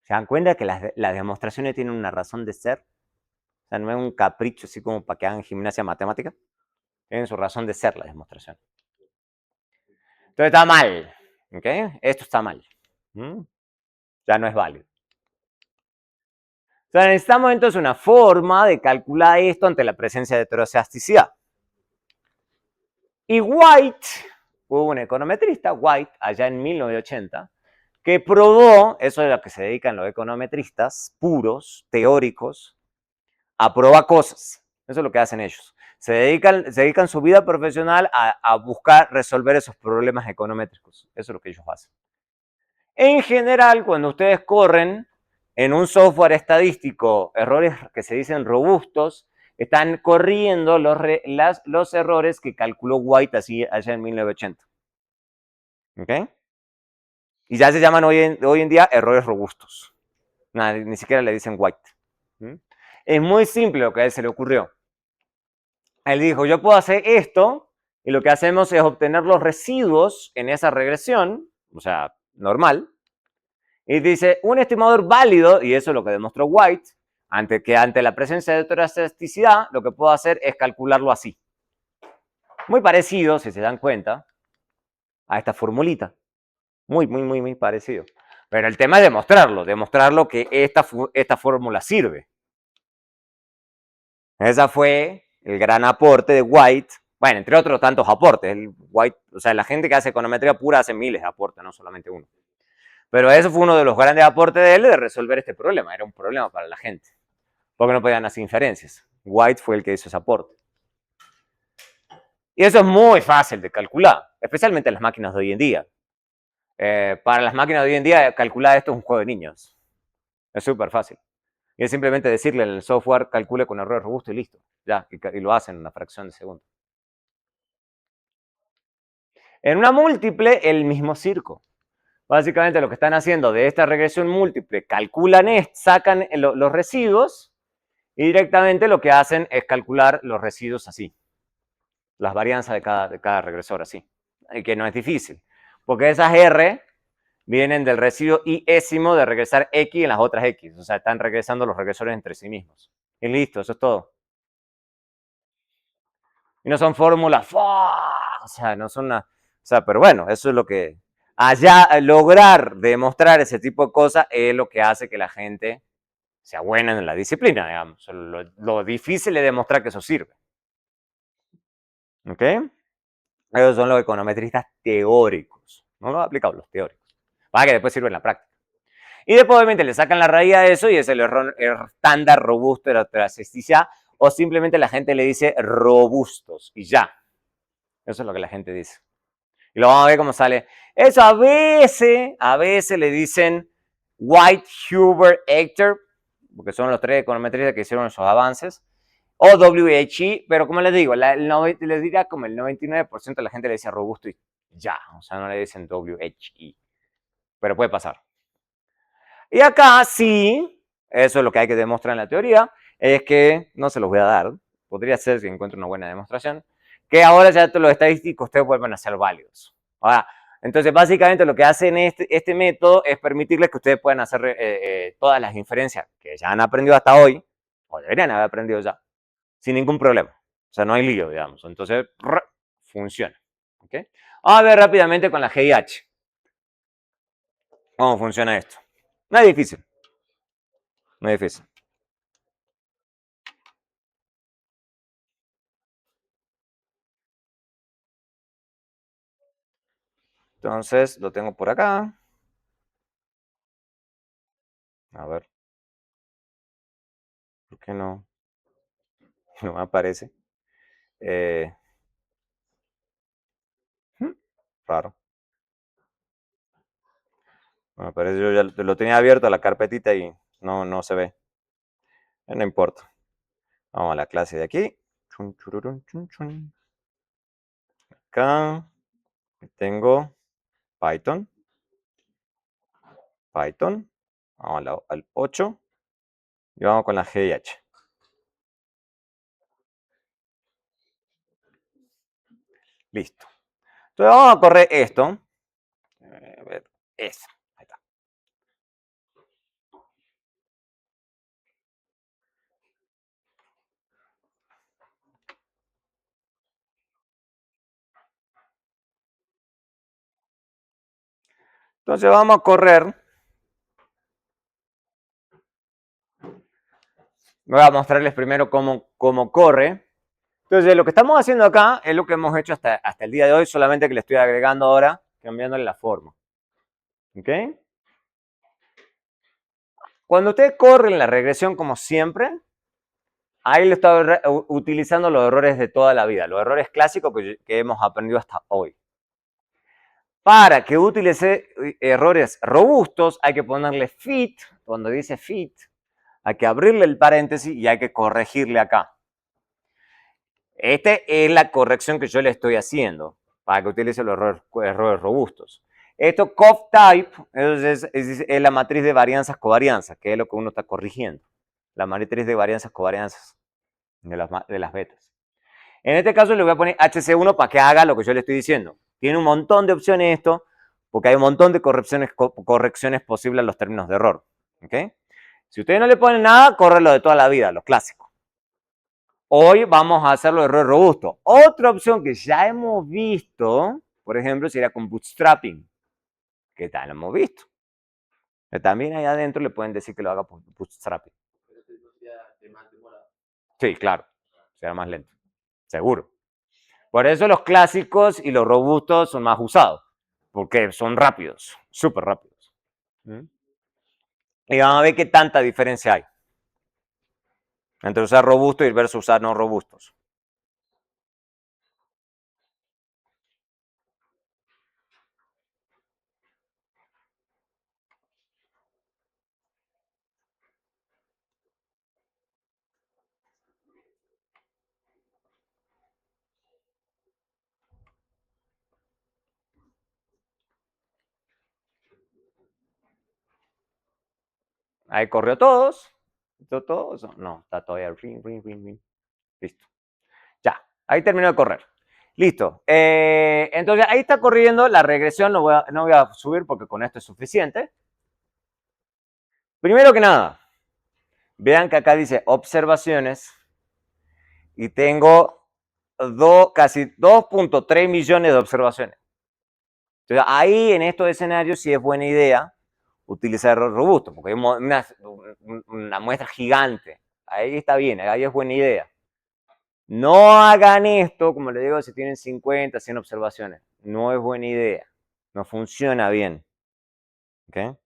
¿Se dan cuenta que las demostraciones tienen una razón de ser? O sea, no es un capricho así como para que hagan gimnasia matemática. Tienen su razón de ser la demostración. Entonces está mal. ¿Okay? Esto está mal. Ya no es válido. O sea, necesitamos entonces una forma de calcular esto ante la presencia de heterocedasticidad. Y White, hubo un econometrista, White, allá en 1980, que probó, eso es a lo que se dedican los econometristas puros, teóricos, a probar cosas. Eso es lo que hacen ellos. Se dedican su vida profesional a buscar resolver esos problemas econométricos. Eso es lo que ellos hacen. En general, cuando ustedes corren en un software estadístico errores que se dicen robustos, están corriendo los errores que calculó White así allá en 1980. ¿Ok? Y ya se llaman hoy en día errores robustos. Ni siquiera le dicen White. Es muy simple lo que a él se le ocurrió. Él dijo, yo puedo hacer esto, y lo que hacemos es obtener los residuos en esa regresión, o sea, normal, y dice, un estimador válido, y eso es lo que demostró White, ante la presencia de heterocedasticidad, lo que puedo hacer es calcularlo así. Muy parecido, si se dan cuenta, a esta formulita. Muy parecido. Pero el tema es demostrarlo que esta fórmula sirve. Ese fue el gran aporte de White, bueno, entre otros tantos aportes. White, o sea, la gente que hace econometría pura hace miles de aportes, no solamente uno. Pero eso fue uno de los grandes aportes de él de resolver este problema. Era un problema para la gente, porque no podían hacer inferencias. White fue el que hizo ese aporte. Y eso es muy fácil de calcular, especialmente en las máquinas de hoy en día. Para las máquinas de hoy en día, calcular esto es un juego de niños. Es súper fácil. Y es simplemente decirle al software calcule con error robusto y listo. Ya, y lo hacen en una fracción de segundo. En una múltiple, el mismo circo. Básicamente lo que están haciendo de esta regresión múltiple, calculan esto, sacan los residuos y directamente lo que hacen es calcular los residuos así. Las varianzas de cada regresor así. Y que no es difícil. Porque esas R vienen del residuo i-ésimo de regresar X en las otras X. O sea, están regresando los regresores entre sí mismos. Y listo, eso es todo. Y no son fórmulas, o sea, no son una, o sea, pero bueno, eso es lo que, allá, lograr demostrar ese tipo de cosas es lo que hace que la gente sea buena en la disciplina, digamos. Lo difícil es demostrar que eso sirve. ¿Ok? Esos son los econometristas teóricos, no los aplicados, los teóricos. Para que después sirva en la práctica. Y después, obviamente, le sacan la raíz a eso y es el error estándar robusto de la elasticidad, o simplemente la gente le dice robustos y ya. Eso es lo que la gente dice. Y lo vamos a ver cómo sale. Eso a veces le dicen White, Huber, Hector, porque son los tres econometristas que hicieron esos avances, o WHI, pero como les digo, les diría como el 99% de la gente le dice robusto y ya, o sea, no le dicen WHI, pero puede pasar. Y acá sí, eso es lo que hay que demostrar en la teoría, es que, no se los voy a dar, podría ser si encuentro una buena demostración, que ahora ya todos los estadísticos ustedes vuelvan a ser válidos. Ahora, entonces básicamente lo que hacen este método es permitirles que ustedes puedan hacer todas las inferencias que ya han aprendido hasta hoy, o deberían haber aprendido ya, sin ningún problema. O sea, no hay lío, digamos. Entonces, funciona. ¿Okay? Vamos a ver rápidamente con la GIH. ¿Cómo funciona esto? No es difícil. No es difícil. Entonces, lo tengo por acá. A ver, ¿por qué no? No me aparece. Eh, raro. No me aparece. Yo ya lo tenía abierto a la carpetita y no se ve. No importa. Vamos a la clase de aquí. Chun, chururun, chun, chun. Acá tengo Python. Python. Vamos al 8. Y vamos con la GIH. Listo. Entonces vamos a correr esto. A ver, eso. Ahí está. Entonces vamos a correr. Voy a mostrarles primero cómo corre. Entonces, lo que estamos haciendo acá es lo que hemos hecho hasta el día de hoy, solamente que le estoy agregando ahora, cambiándole la forma. ¿Ok? Cuando ustedes corren la regresión como siempre, ahí le está utilizando los errores de toda la vida, los errores clásicos que hemos aprendido hasta hoy. Para que utilice errores robustos, hay que ponerle fit, cuando dice fit, hay que abrirle el paréntesis y hay que corregirle acá. Esta es la corrección que yo le estoy haciendo para que utilice los errores robustos. Esto COF type es la matriz de varianzas covarianzas, que es lo que uno está corrigiendo. La matriz de varianzas covarianzas de las betas. En este caso le voy a poner HC1 para que haga lo que yo le estoy diciendo. Tiene un montón de opciones esto, porque hay un montón de correcciones posibles a los términos de error. ¿Okay? Si ustedes no le ponen nada, corre lo de toda la vida, los clásicos. Hoy vamos a hacerlo de error robusto. Otra opción que ya hemos visto, por ejemplo, sería con bootstrapping, que tal lo hemos visto. Pero también ahí adentro le pueden decir que lo haga por bootstrapping. Sí, claro, será más lento, seguro. Por eso los clásicos y los robustos son más usados, porque son rápidos, súper rápidos. Y vamos a ver qué tanta diferencia hay entre usar robusto y versus usar no robustos. Ahí corrió todos. ¿Todos? No, está todavía. Ring, ring, ring, ring. Listo. Ya, ahí terminó de correr. Listo. Entonces ahí está corriendo la regresión. No voy a subir porque con esto es suficiente. Primero que nada, vean que acá dice observaciones y tengo casi 2.3 millones de observaciones. Entonces ahí en estos escenarios sí es buena idea utilizar error robusto, porque hay una muestra gigante. Ahí está bien, ahí es buena idea. No hagan esto, como les digo, si tienen 50, 100 observaciones. No es buena idea. No funciona bien. ¿Okay?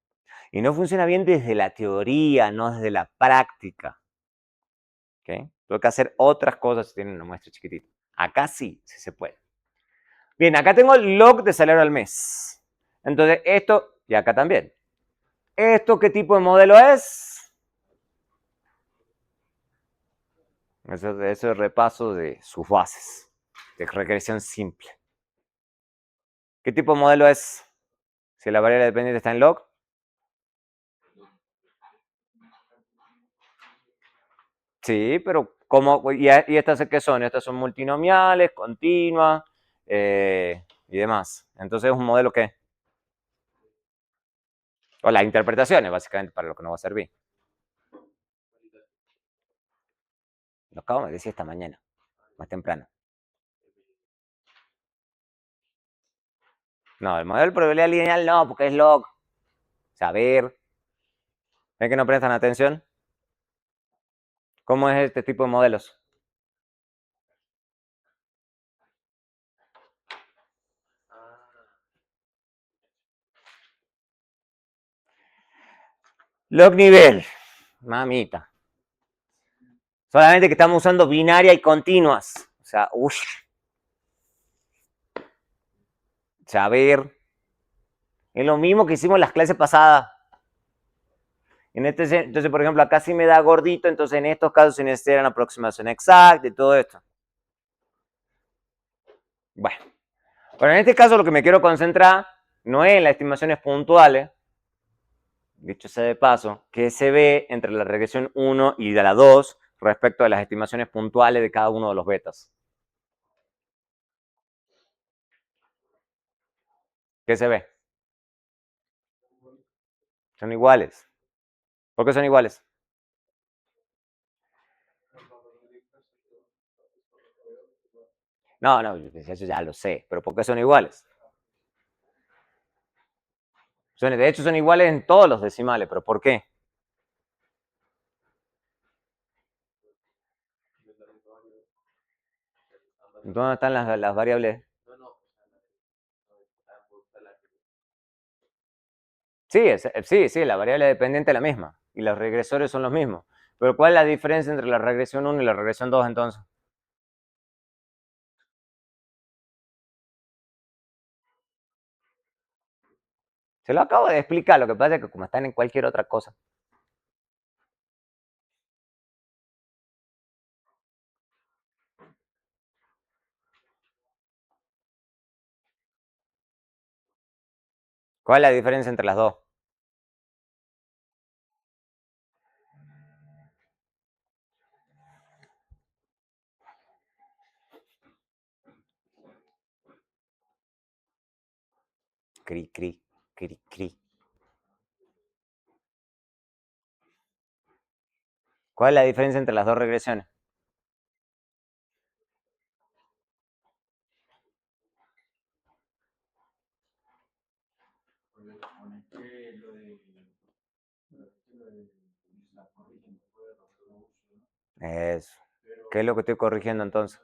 Y no funciona bien desde la teoría, no desde la práctica. ¿Okay? Tengo que hacer otras cosas si tienen una muestra chiquitita. Acá sí, sí se puede. Bien, acá tengo el log de salario al mes. Entonces, esto, y acá también. ¿Esto qué tipo de modelo es? Eso es el repaso de sus bases de regresión simple. ¿Qué tipo de modelo es? Si la variable dependiente está en log. Sí, pero ¿cómo? ¿Y estas qué son? Estas son multinomiales, continuas y demás. Entonces, ¿es un modelo qué? O las interpretaciones, básicamente, para lo que nos va a servir. Lo acabo de decir esta mañana, más temprano. No, el modelo de probabilidad lineal no, porque es log. Saber. ¿Ven que no prestan atención? ¿Cómo es este tipo de modelos? Log nivel. Mamita. Solamente que estamos usando binaria y continuas. O sea, uff. Saber. Es lo mismo que hicimos en las clases pasadas. Entonces, por ejemplo, acá sí me da gordito, entonces en estos casos se necesita una aproximación exacta y todo esto. Bueno, pero en este caso lo que me quiero concentrar no es en las estimaciones puntuales, dicho sea de paso, que se ve entre la regresión 1 y de la 2 respecto a las estimaciones puntuales de cada uno de los betas. ¿Qué se ve? Son iguales. ¿Por qué son iguales? No, no, eso ya lo sé, pero ¿por qué son iguales? De hecho, son iguales en todos los decimales, pero ¿por qué? ¿Dónde están las variables? Sí, sí, la variable dependiente es la misma y los regresores son los mismos. Pero ¿cuál es la diferencia entre la regresión 1 y la regresión 2 entonces? Se lo acabo de explicar, lo que pasa es que como están en cualquier otra cosa. ¿Cuál es la diferencia entre las dos? Cri, cri, cri, cri. ¿Cuál es la diferencia entre las dos regresiones? Eso. ¿Qué es lo que estoy corrigiendo entonces?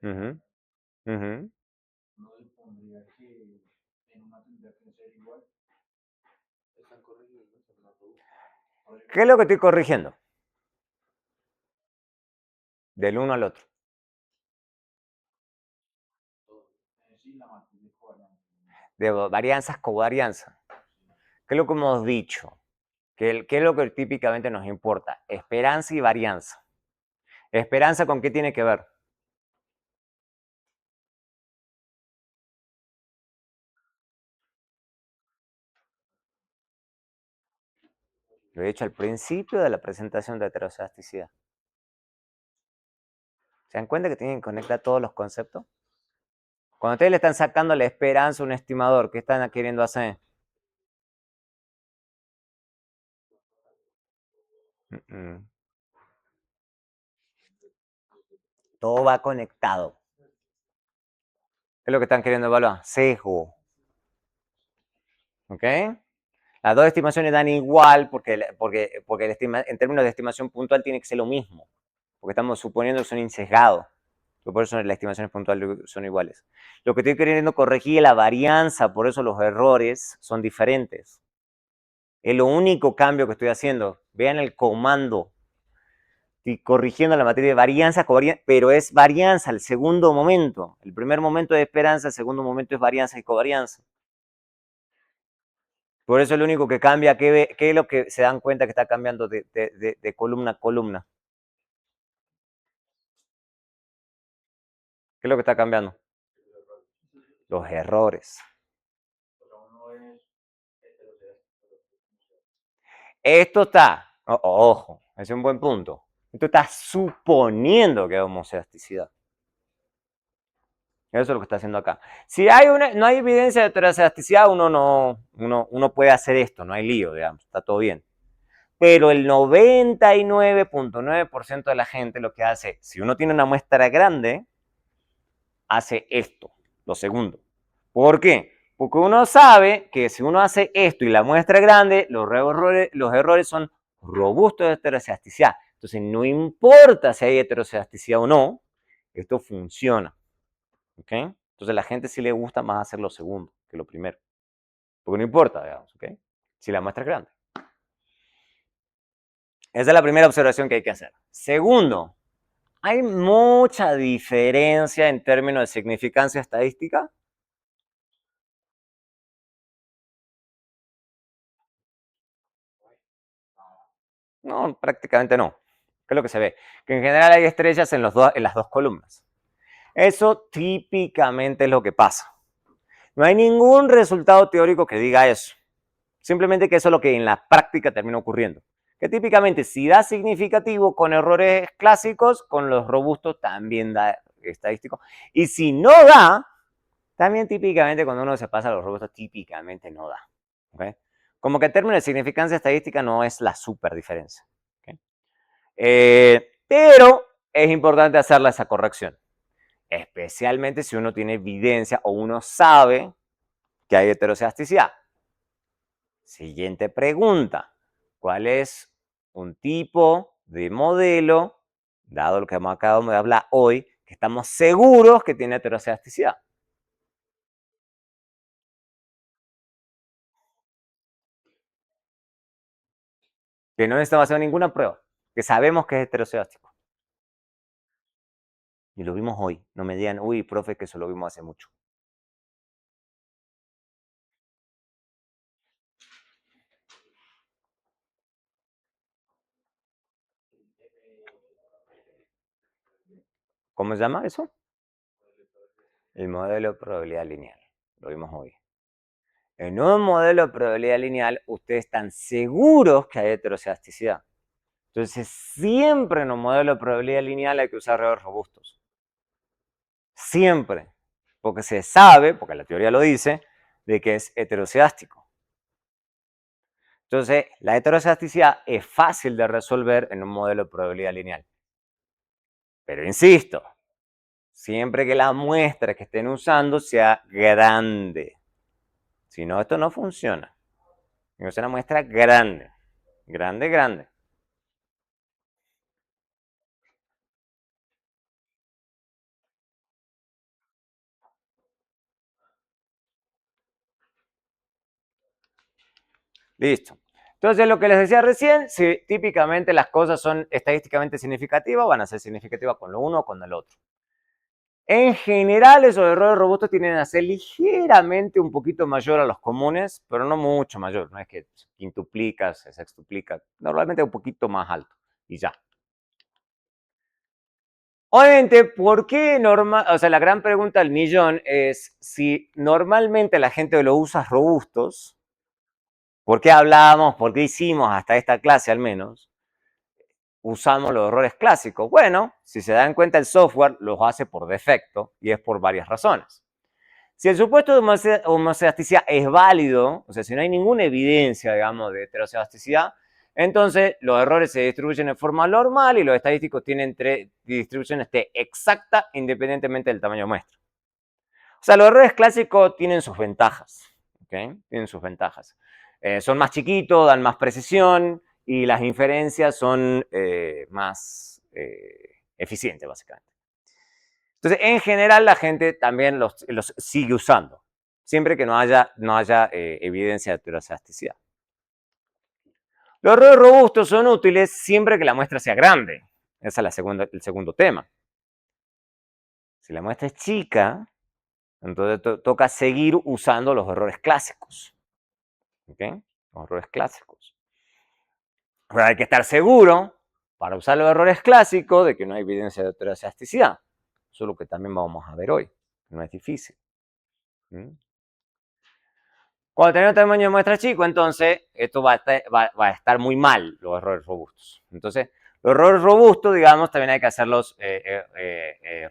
Uh -huh. ¿Qué es lo que estoy corrigiendo? Del uno al otro. De varianzas, covarianza. ¿Qué es lo que hemos dicho? ¿Qué es lo que típicamente nos importa? Esperanza y varianza. ¿Esperanza con qué tiene que ver? Lo he hecho al principio de la presentación de heterocedasticidad. ¿Se dan cuenta que tienen que conectar todos los conceptos? Cuando ustedes le están sacando la esperanza a un estimador, ¿qué están queriendo hacer? Todo va conectado. ¿Qué es lo que están queriendo evaluar? Sesgo. ¿Ok? Las dos estimaciones dan igual porque en términos de estimación puntual tiene que ser lo mismo. Porque estamos suponiendo que son insesgados. Por eso las estimaciones puntuales son iguales. Lo que estoy queriendo corregir es la varianza, por eso los errores son diferentes. Es lo único cambio que estoy haciendo. Vean el comando. Estoy corrigiendo la materia de varianza, pero es varianza el segundo momento. El primer momento es esperanza, el segundo momento es varianza y covarianza. Por eso es lo único que cambia, ¿qué es lo que se dan cuenta que está cambiando de columna a columna? ¿Qué es lo que está cambiando? Los errores. Esto está, ojo, ese es un buen punto. Esto está suponiendo que hay homocedasticidad. Eso es lo que está haciendo acá. Si no hay evidencia de heterocedasticidad, uno puede hacer esto, no hay lío, digamos, está todo bien. Pero el 99.9% de la gente lo que hace, si uno tiene una muestra grande, hace esto, lo segundo. ¿Por qué? Porque uno sabe que si uno hace esto y la muestra es grande, los errores son robustos de heterocedasticidad. Entonces, no importa si hay heterocedasticidad o no, esto funciona. ¿Ok? Entonces, a la gente sí le gusta más hacer lo segundo que lo primero. Porque no importa, digamos, ¿ok? Si la muestra es grande. Esa es la primera observación que hay que hacer. Segundo, ¿hay mucha diferencia en términos de significancia estadística? No, prácticamente no. ¿Qué es lo que se ve? Que en general hay estrellas en las dos columnas. Eso típicamente es lo que pasa. No hay ningún resultado teórico que diga eso. Simplemente que eso es lo que en la práctica termina ocurriendo. Que típicamente si da significativo con errores clásicos, con los robustos también da estadístico. Y si no da, también típicamente cuando uno se pasa a los robustos, típicamente no da. ¿Okay? Como que en términos de significancia estadística no es la super diferencia. ¿Okay? Pero es importante hacerle esa corrección, especialmente si uno tiene evidencia o uno sabe que hay heterocedasticidad. Siguiente pregunta, ¿cuál es un tipo de modelo, dado lo que acabamos de hablar hoy, que estamos seguros que tiene heterocedasticidad? Que no necesitamos hacer ninguna prueba, que sabemos que es heterocedástico. Y lo vimos hoy, no me digan, uy, profe, que eso lo vimos hace mucho. ¿Cómo se llama eso? El modelo de probabilidad lineal. Lo vimos hoy. En un modelo de probabilidad lineal, ustedes están seguros que hay heterocedasticidad. Entonces, siempre en un modelo de probabilidad lineal hay que usar errores robustos. Siempre. Porque se sabe, porque la teoría lo dice, de que es heterocedástico. Entonces, la heterocedasticidad es fácil de resolver en un modelo de probabilidad lineal. Pero insisto, siempre que la muestra que estén usando sea grande. Si no, esto no funciona. Es una muestra grande. Grande, grande. Listo. Entonces, lo que les decía recién, si típicamente las cosas son estadísticamente significativas, van a ser significativas con lo uno o con el otro. En general, esos errores robustos tienden a ser ligeramente un poquito mayor a los comunes, pero no mucho mayor. No es que quintuplica, se sextuplica. Normalmente un poquito más alto y ya. Obviamente, ¿por qué normal? O sea, la gran pregunta del millón es si normalmente la gente lo usa robustos, ¿Por qué hablábamos, por qué hicimos hasta esta clase al menos? Usamos los errores clásicos. Bueno, si se dan cuenta, el software los hace por defecto y es por varias razones. Si el supuesto de homocedasticidad es válido, o sea, si no hay ninguna evidencia, digamos, de heterocedasticidad, entonces los errores se distribuyen de forma normal y los estadísticos tienen distribuciones T exacta independientemente del tamaño muestra. O sea, los errores clásicos tienen sus ventajas, ¿ok? Tienen sus ventajas. Son más chiquitos, dan más precisión y las inferencias son más eficientes, básicamente. Entonces, en general, la gente también los sigue usando, siempre que no haya evidencia de heterocedasticidad. Los errores robustos son útiles siempre que la muestra sea grande. Ese es el segundo tema. Si la muestra es chica, entonces toca seguir usando los errores clásicos. ¿Ok? Los errores clásicos. Pero hay que estar seguro, para usar los errores clásicos, de que no hay evidencia de heterocedasticidad. Eso es lo que también vamos a ver hoy. No es difícil. ¿Mm? Cuando tenemos un tamaño de muestra chico, entonces esto va a estar muy mal, los errores robustos. Entonces, los errores robustos, digamos, también hay que hacerlos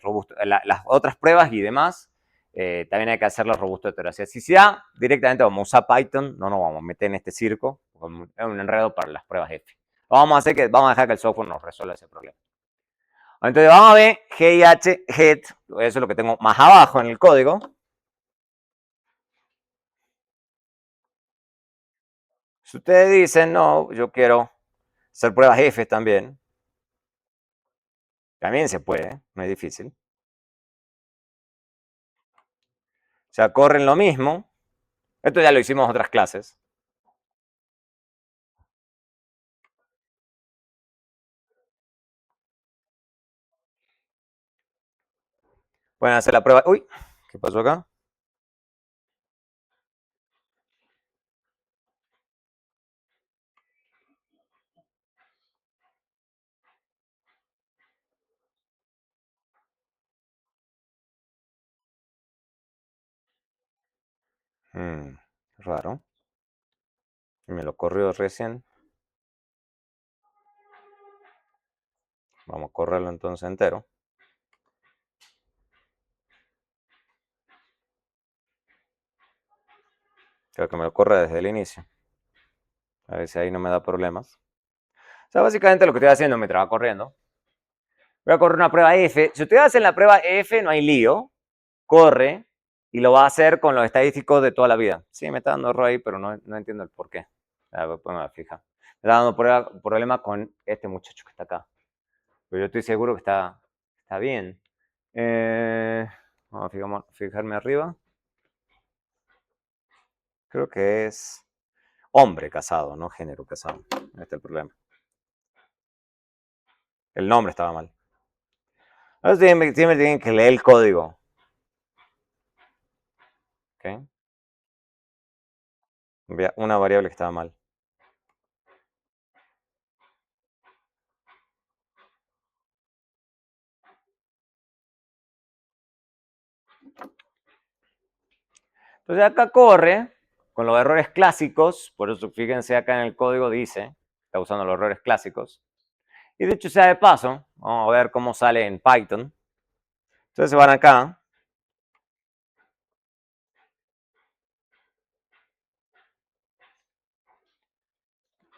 robustos. Las otras pruebas y demás, también hay que hacerlos robustos de heterocedasticidad. Directamente vamos a usar Python, no nos vamos a meter en este circo, es un enredo para las pruebas F. Vamos a dejar que el software nos resuelva ese problema. Entonces, vamos a ver GIH, head, eso es lo que tengo más abajo en el código. Si ustedes dicen, no, yo quiero hacer pruebas F también se puede, no es difícil. O sea, corren lo mismo. Esto ya lo hicimos en otras clases. Pueden hacer la prueba. Uy, ¿qué pasó acá? Raro. Me lo corrió recién. Vamos a correrlo entonces entero. Creo que me lo corre desde el inicio. A ver si ahí no me da problemas. O sea, básicamente lo que estoy haciendo mientras va corriendo. Voy a correr una prueba F. Si ustedes hacen la prueba F, no hay lío. Corre y lo va a hacer con los estadísticos de toda la vida. Sí, me está dando error ahí, pero no entiendo el por qué. Pues me fija. Me está dando problema con este muchacho que está acá. Pero yo estoy seguro que está bien. Vamos a fijarme arriba. Creo que es hombre casado, no género casado. Este es el problema. El nombre estaba mal. Ahora siempre tienen que leer el código. ¿Okay? Una variable que estaba mal. Entonces acá corre con los errores clásicos. Por eso fíjense acá en el código dice, está usando los errores clásicos. Y de hecho sea de paso, vamos a ver cómo sale en Python. Entonces se van acá.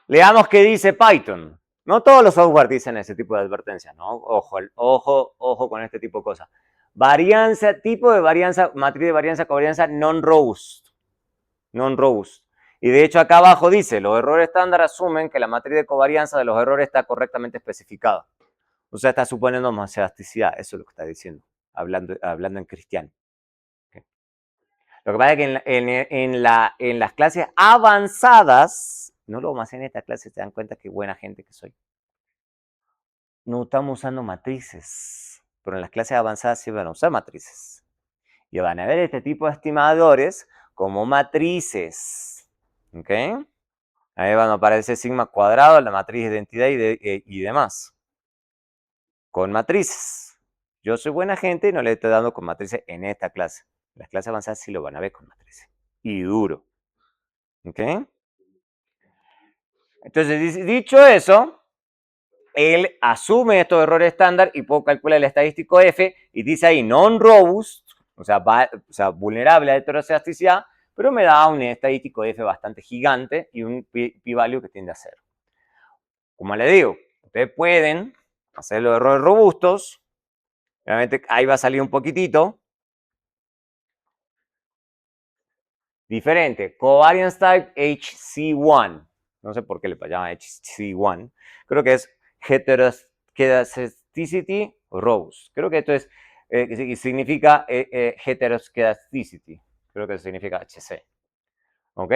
Leamos qué dice Python. No todos los software dicen ese tipo de advertencias, ¿no? Ojo con este tipo de cosas. Varianza, tipo de varianza, matriz de varianza, covarianza non-robust. Non-robust. Y de hecho acá abajo dice, los errores estándar asumen que la matriz de covarianza de los errores está correctamente especificada. O sea, está suponiendo homocedasticidad, eso es lo que está diciendo, hablando en cristiano. Okay. Lo que pasa es que en las clases avanzadas, no lo vamos a hacer en esta clase, se dan cuenta qué buena gente que soy. No estamos usando matrices, pero en las clases avanzadas sí van a usar matrices. Y van a ver este tipo de estimadores como matrices. ¿Ok? Ahí van a aparecer sigma cuadrado, la matriz de identidad y demás. Con matrices. Yo soy buena gente y no le estoy dando con matrices en esta clase. En las clases avanzadas sí lo van a ver con matrices. Y duro. ¿Ok? Entonces, dicho eso, él asume estos errores estándar y puedo calcular el estadístico F y dice ahí non-robust, o sea, vulnerable a heterocedasticidad, pero me da un estadístico F bastante gigante y un p-value que tiende a 0. Como le digo, ustedes pueden hacer los errores robustos, obviamente ahí va a salir un poquitito diferente. Covariance type HC1, no sé por qué le llama HC1, creo que es heteroskedasticity robust. Creo que esto es, significa heteroskedasticity, creo que significa HC. ¿Ok?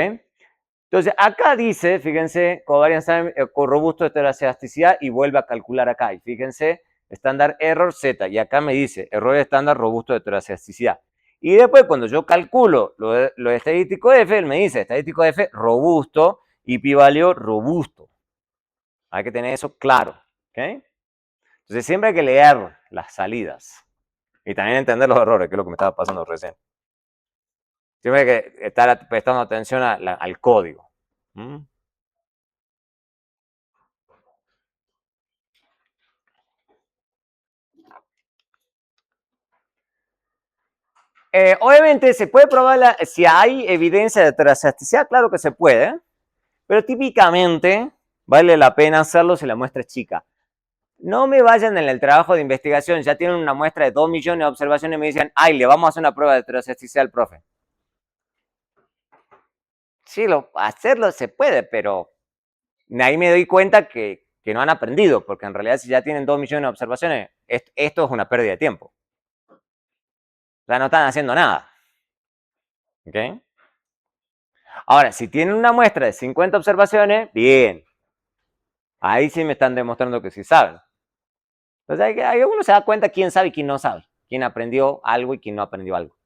Entonces, acá dice, fíjense, covariance time robusto de heteroscedasticidad y vuelve a calcular acá. Y fíjense, estándar error Z. Y acá me dice, error estándar robusto de heteroscedasticidad. Y después, cuando yo calculo lo de estadístico F, él me dice, estadístico F robusto y p-value robusto. Hay que tener eso claro. ¿Ok? Entonces, siempre hay que leer las salidas. Y también entender los errores, que es lo que me estaba pasando recién. Siempre hay que estar prestando atención al código. ¿Mm? Obviamente se puede probar si hay evidencia de heteroscedasticidad, claro que se puede, pero típicamente vale la pena hacerlo si la muestra es chica. No me vayan en el trabajo de investigación, ya tienen una muestra de 2 millones de observaciones y me dicen, ay, le vamos a hacer una prueba de heteroscedasticidad al profe. Sí, hacerlo se puede, pero ahí me doy cuenta que no han aprendido, porque en realidad si ya tienen 2 millones de observaciones, esto es una pérdida de tiempo. O sea, no están haciendo nada. ¿Ok? Ahora, si tienen una muestra de 50 observaciones, bien. Ahí sí me están demostrando que sí saben. Entonces, ahí uno se da cuenta quién sabe y quién no sabe. Quién aprendió algo y quién no aprendió algo.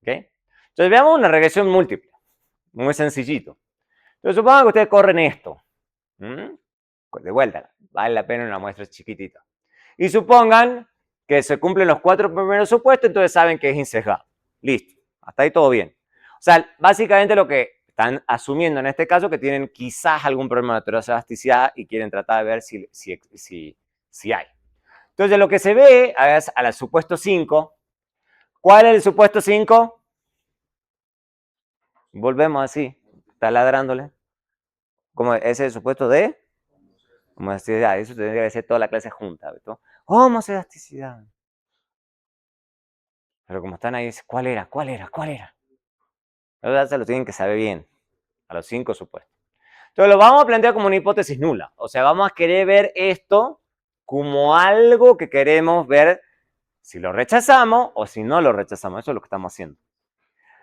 ¿Ok? Entonces, veamos una regresión múltiple. Muy sencillito. Entonces, supongan que ustedes corren esto. De vuelta, vale la pena una muestra chiquitita. Y supongan que se cumplen los 4 primeros supuestos, entonces saben que es insesgado. Listo. Hasta ahí todo bien. O sea, básicamente lo que están asumiendo en este caso que tienen quizás algún problema de heteroscedasticidad y quieren tratar de ver si hay. Entonces, lo que se ve es al supuesto 5. ¿Cuál es el supuesto 5? Volvemos así, taladrándole. Como ese es el supuesto de homosexualidad. Eso tendría que ser toda la clase junta. ¿Verdad? Homosexualidad. Pero como están ahí, ¿cuál era? ¿Cuál era? ¿Cuál era? La verdad se lo tienen que saber bien. A los 5 supuestos. Entonces lo vamos a plantear como una hipótesis nula. O sea, vamos a querer ver esto como algo que queremos ver si lo rechazamos o si no lo rechazamos. Eso es lo que estamos haciendo.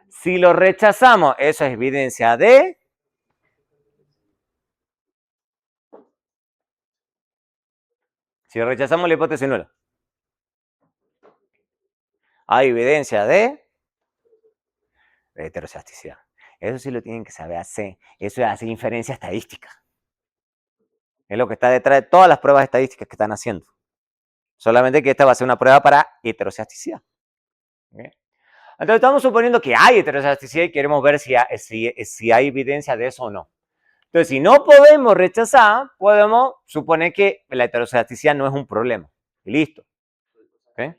Si lo rechazamos, eso es evidencia de... Si rechazamos la hipótesis nula, hay evidencia de heteroscedasticidad. Eso sí lo tienen que saber hacer. Eso es hacer inferencia estadística. Es lo que está detrás de todas las pruebas estadísticas que están haciendo. Solamente que esta va a ser una prueba para heteroscedasticidad. ¿Okay? Entonces estamos suponiendo que hay heteroscedasticidad y queremos ver si hay evidencia de eso o no. Entonces, si no podemos rechazar, podemos suponer que la heteroscedasticidad no es un problema. Y listo. ¿Okay?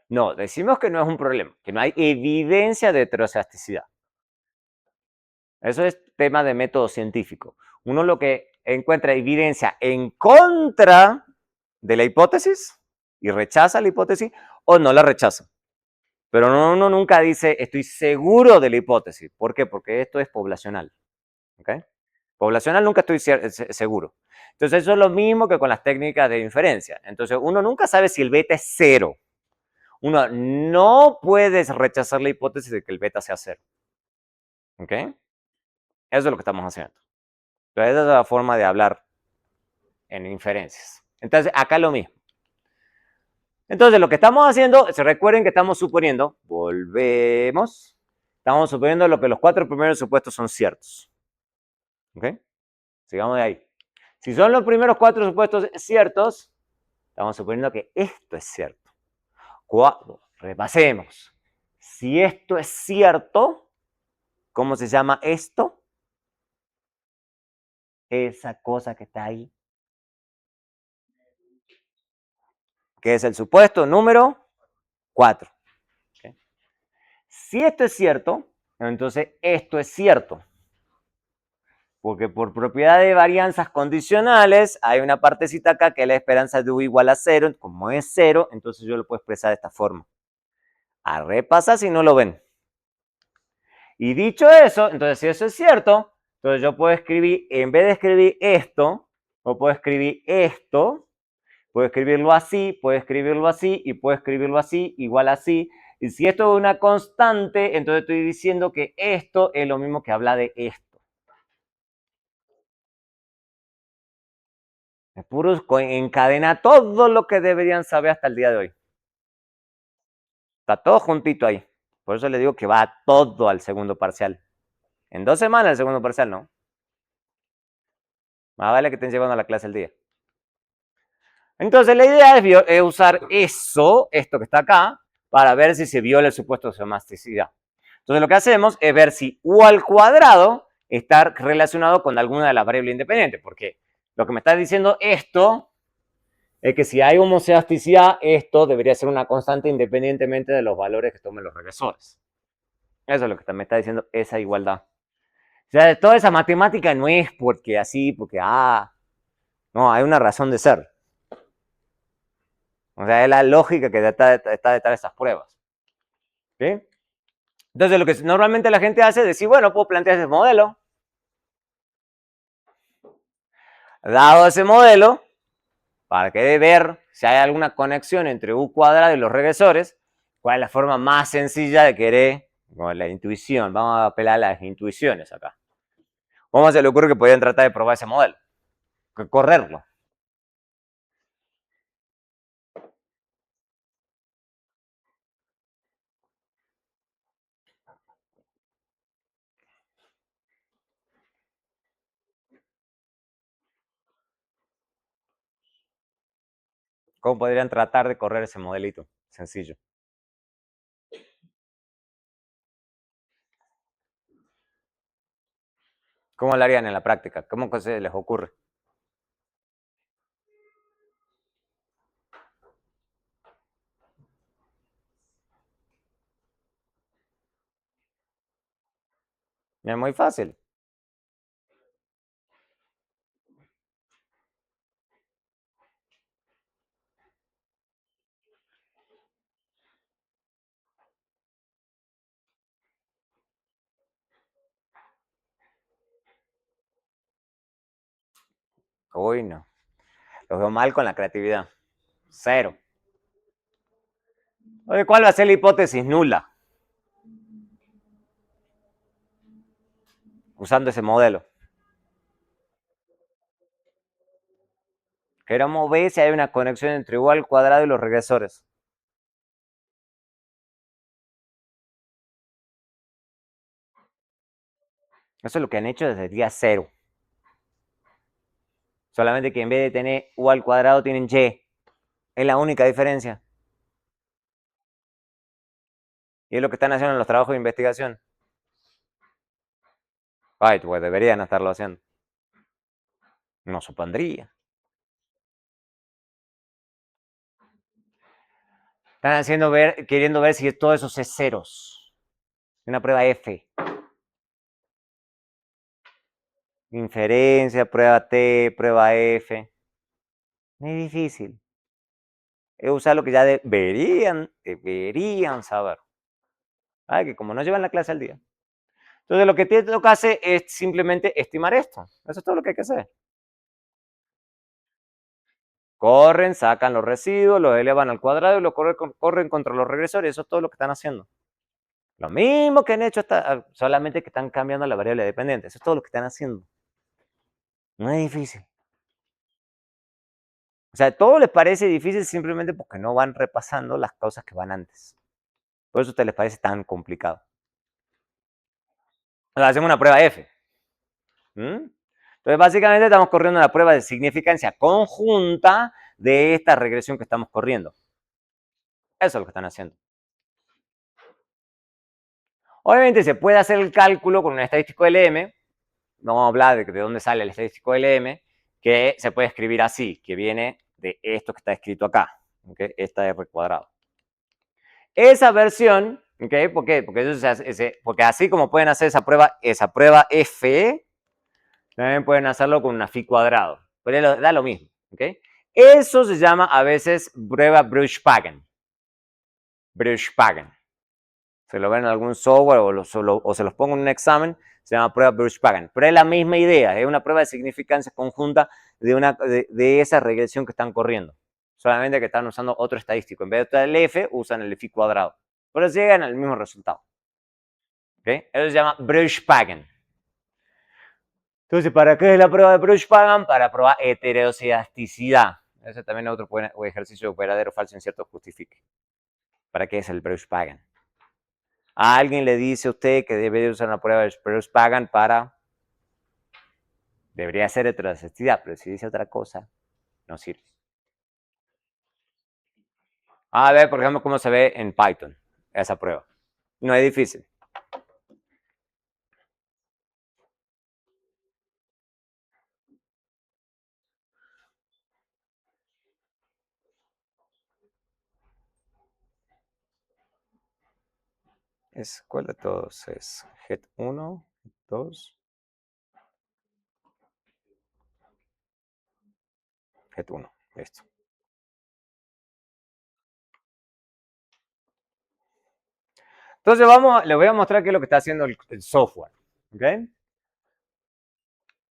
No, decimos que no es un problema, que no hay evidencia de heteroscedasticidad. Eso es tema de método científico. Uno lo que encuentra evidencia en contra de la hipótesis y rechaza la hipótesis o no la rechaza. Pero uno nunca dice estoy seguro de la hipótesis. ¿Por qué? Porque esto es poblacional. ¿Okay? Poblacional nunca estoy seguro. Entonces eso es lo mismo que con las técnicas de inferencia. Entonces uno nunca sabe si el beta es 0. Uno no puede rechazar la hipótesis de que el beta sea 0. ¿Ok? Eso es lo que estamos haciendo. Pero esa es la forma de hablar en inferencias. Entonces acá lo mismo. Entonces lo que estamos haciendo, se recuerden que estamos suponiendo, volvemos, estamos suponiendo lo que los 4 primeros supuestos son ciertos. ¿Ok? Sigamos de ahí. Si son los primeros 4 supuestos ciertos, estamos suponiendo que esto es cierto. Repasemos. Si esto es cierto, ¿Cómo se llama esto? Esa cosa que está ahí. Que es el supuesto número 4. ¿Okay? Si esto es cierto, entonces esto es cierto. Porque por propiedad de varianzas condicionales, hay una partecita acá que es la esperanza de U igual a 0. Como es 0, entonces yo lo puedo expresar de esta forma. A repasar si no lo ven. Y dicho eso, entonces si eso es cierto, entonces yo puedo escribir, en vez de escribir esto, o puedo escribir esto, puedo escribirlo así, puedo escribirlo así, y puedo escribirlo así, igual así. Y si esto es una constante, entonces estoy diciendo que esto es lo mismo que habla de esto. Es puro encadena todo lo que deberían saber hasta el día de hoy. Está todo juntito ahí. Por eso le digo que va todo al segundo parcial. En 2 semanas el segundo parcial, ¿no? Más vale que estén llevando a la clase el día. Entonces la idea es usar esto que está acá, para ver si se viola el supuesto de semesticidad. Entonces lo que hacemos es ver si U al cuadrado está relacionado con alguna de las variables independientes, porque lo que me está diciendo esto es que si hay homoceasticidad, esto debería ser una constante independientemente de los valores que tomen los regresores. Eso es lo que me está diciendo esa igualdad. O sea, toda esa matemática no es porque así, porque no, hay una razón de ser. O sea, es la lógica que está detrás de esas pruebas. ¿Sí? Entonces, lo que normalmente la gente hace es decir, bueno, puedo plantear ese modelo. Dado ese modelo, para que ver si hay alguna conexión entre U cuadrado y los regresores, cuál es la forma más sencilla de querer, con la intuición, vamos a apelar a las intuiciones acá. ¿Cómo se le ocurre que podrían tratar de probar ese modelo? Correrlo. ¿Cómo podrían tratar de correr ese modelito? Sencillo. ¿Cómo lo harían en la práctica? ¿Cómo se les ocurre? Es muy fácil. Uy, no. Los veo mal con la creatividad. Cero. Oye, ¿cuál va a ser la hipótesis nula? Usando ese modelo. Queremos ver si hay una conexión entre U al cuadrado y los regresores. Eso es lo que han hecho desde el día 0. Solamente que en vez de tener U al cuadrado tienen Y. Es la única diferencia. Y es lo que están haciendo en los trabajos de investigación. Ay, pues deberían estarlo haciendo. No supondría. Están haciendo queriendo ver si todo eso es ceros. Una prueba F. Inferencia, prueba T, prueba F. No es difícil. Es usar lo que ya deberían saber. Ay, que como no llevan la clase al día. Entonces lo que te toca hacer es simplemente estimar esto. Eso es todo lo que hay que hacer. Corren, sacan los residuos, los elevan al cuadrado y lo corren contra los regresores. Eso es todo lo que están haciendo. Lo mismo que han hecho, solamente que están cambiando la variable dependiente. Eso es todo lo que están haciendo. No es difícil. O sea, todo les parece difícil simplemente porque no van repasando las cosas que van antes. Por eso te les parece tan complicado. O sea, hacemos una prueba F. Entonces, básicamente estamos corriendo una prueba de significancia conjunta de esta regresión que estamos corriendo. Eso es lo que están haciendo. Obviamente se puede hacer el cálculo con un estadístico LM, no vamos a hablar de dónde sale el estadístico LM, que se puede escribir así, que viene de esto que está escrito acá, ¿okay? Esta R cuadrado. Esa versión, ¿okay? ¿Por qué? Porque así como pueden hacer esa prueba F, también pueden hacerlo con una phi cuadrado, pero da lo mismo, ¿okay? Eso se llama a veces prueba Bruch-Pagan. Bruch-Pagan. Se lo ven en algún software o se los pongo en un examen, se llama prueba Bruch-Pagan. Pero es la misma idea, es una prueba de significancia conjunta de esa regresión que están corriendo. Solamente que están usando otro estadístico. En vez de usar el F, usan el phi cuadrado. Pero llegan al mismo resultado. ¿Okay? Eso se llama Bruch-Pagan. Entonces, ¿para qué es la prueba de Bruch-Pagan? Para probar heterosidasticidad. Ese también es otro ejercicio verdadero o falso incierto justifique. ¿Para qué es el Bruch-Pagan? A alguien le dice a usted que debe usar una prueba de Bruch-Pagan para... Debería ser heterosidasticidad, pero si dice otra cosa, no sirve. A ver, por ejemplo, cómo se ve en Python esa prueba. No es difícil. ¿Cuál de todos es? Get 1, 2, Get 1. Listo. Entonces les voy a mostrar qué es lo que está haciendo el software. ¿Okay?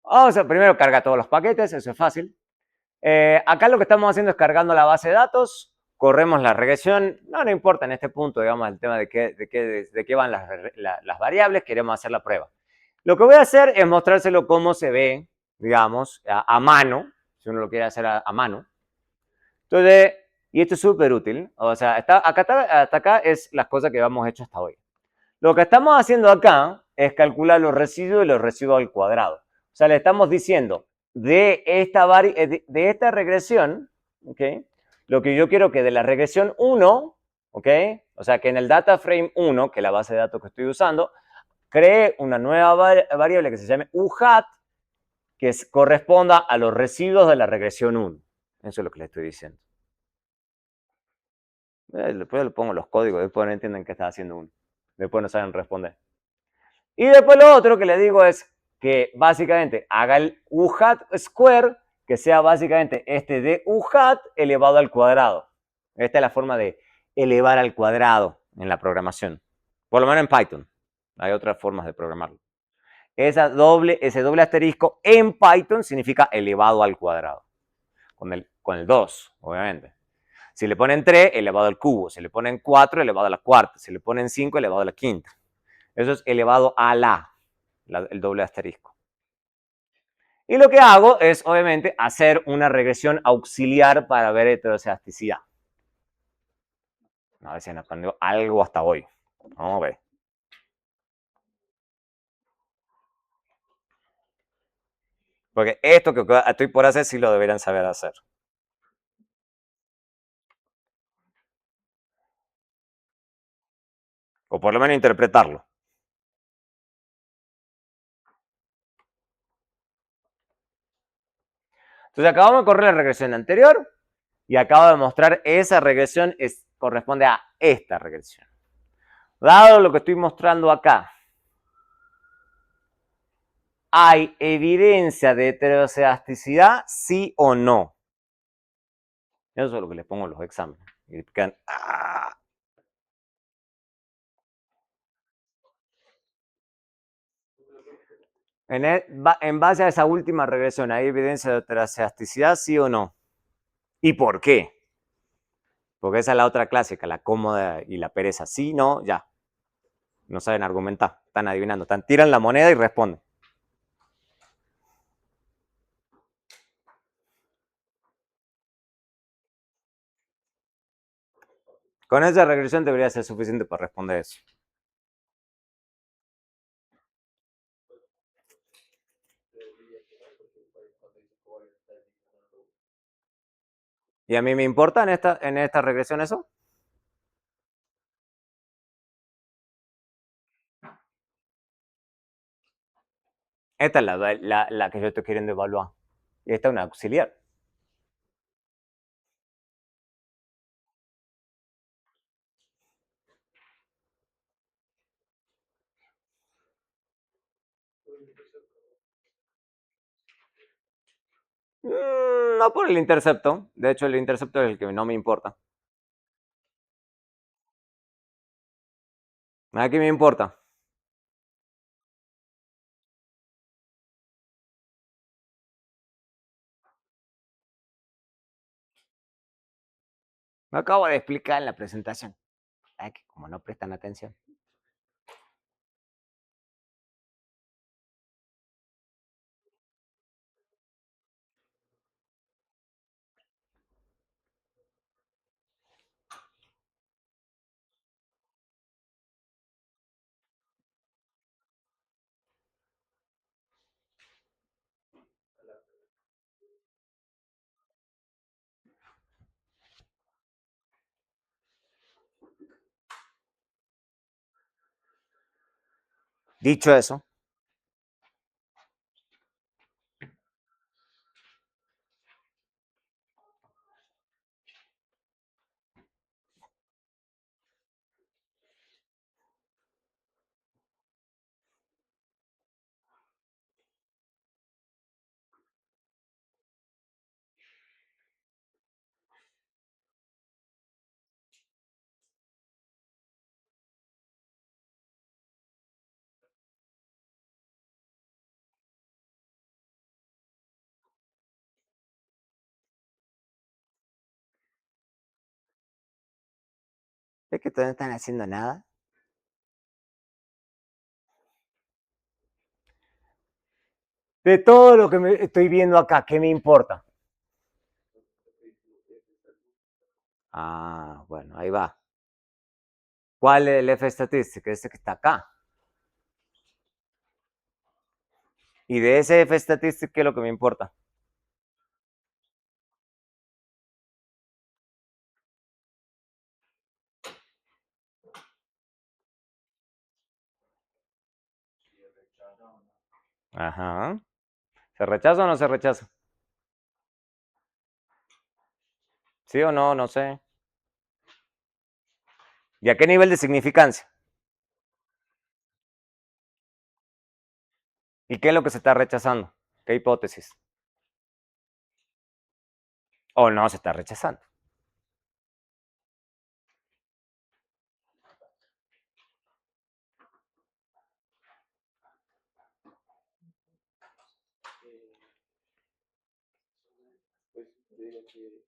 Vamos a primero cargar todos los paquetes, eso es fácil. Acá lo que estamos haciendo es cargando la base de datos, corremos la regresión, no importa en este punto, digamos, el tema de qué van las variables, queremos hacer la prueba. Lo que voy a hacer es mostrárselo cómo se ve, digamos, a mano, si uno lo quiere hacer a mano. Entonces, y esto es súper útil, o sea, hasta acá es las cosas que hemos hecho hasta hoy. Lo que estamos haciendo acá es calcular los residuos y los residuos al cuadrado. O sea, le estamos diciendo de esta regresión, ¿okay? Lo que yo quiero que de la regresión 1, ¿okay? O sea, que en el data frame 1, que es la base de datos que estoy usando, cree una nueva variable que se llame UHAT, que corresponda a los residuos de la regresión 1. Eso es lo que le estoy diciendo. Después le pongo los códigos, después no entienden qué está haciendo uno. Después no saben responder. Y después lo otro que le digo es que básicamente haga el UHAT square, que sea básicamente este de UHAT elevado al cuadrado. Esta es la forma de elevar al cuadrado en la programación. Por lo menos en Python. Hay otras formas de programarlo. Ese doble asterisco en Python significa elevado al cuadrado. Con el 2, obviamente. Si le ponen 3, elevado al cubo. Si le ponen 4, elevado a la cuarta. Si le ponen 5, elevado a la quinta. Eso es elevado a el doble asterisco. Y lo que hago es, obviamente, hacer una regresión auxiliar para ver heterosidasticidad. A ver si han aprendido algo hasta hoy. Vamos a ver. Porque esto que estoy por hacer sí lo deberían saber hacer. O por lo menos interpretarlo. Entonces acabamos de correr la regresión anterior y acabo de mostrar esa regresión corresponde a esta regresión. Dado lo que estoy mostrando acá, ¿hay evidencia de heterosidasticidad, sí o no? Eso es lo que les pongo en los exámenes. Y quedan, ¡ah! En base a esa última regresión, ¿hay evidencia de heterosidasticidad, sí o no? ¿Y por qué? Porque esa es la otra clásica, la cómoda y la pereza. Sí, no, ya. No saben argumentar, están adivinando, tiran la moneda y responden. Con esa regresión debería ser suficiente para responder eso. ¿Y a mí me importa en esta regresión eso? Esta es la que yo estoy queriendo evaluar. Y esta es una auxiliar. No por el intercepto. De hecho, el intercepto es el que no me importa. ¿A qué me importa? Me acabo de explicar en la presentación. Ay, que como no prestan atención. Dicho eso, es que todavía no están haciendo nada. De todo lo que estoy viendo acá, ¿qué me importa? Ah, bueno, ahí va. ¿Cuál es el F-statistic? Este que está acá. Y de ese F-statistic, ¿qué es lo que me importa? Ajá. ¿Se rechaza o no se rechaza? ¿Sí o no? No sé. ¿Y a qué nivel de significancia? ¿Y qué es lo que se está rechazando? ¿Qué hipótesis? ¿O no se está rechazando? Pues yo diría que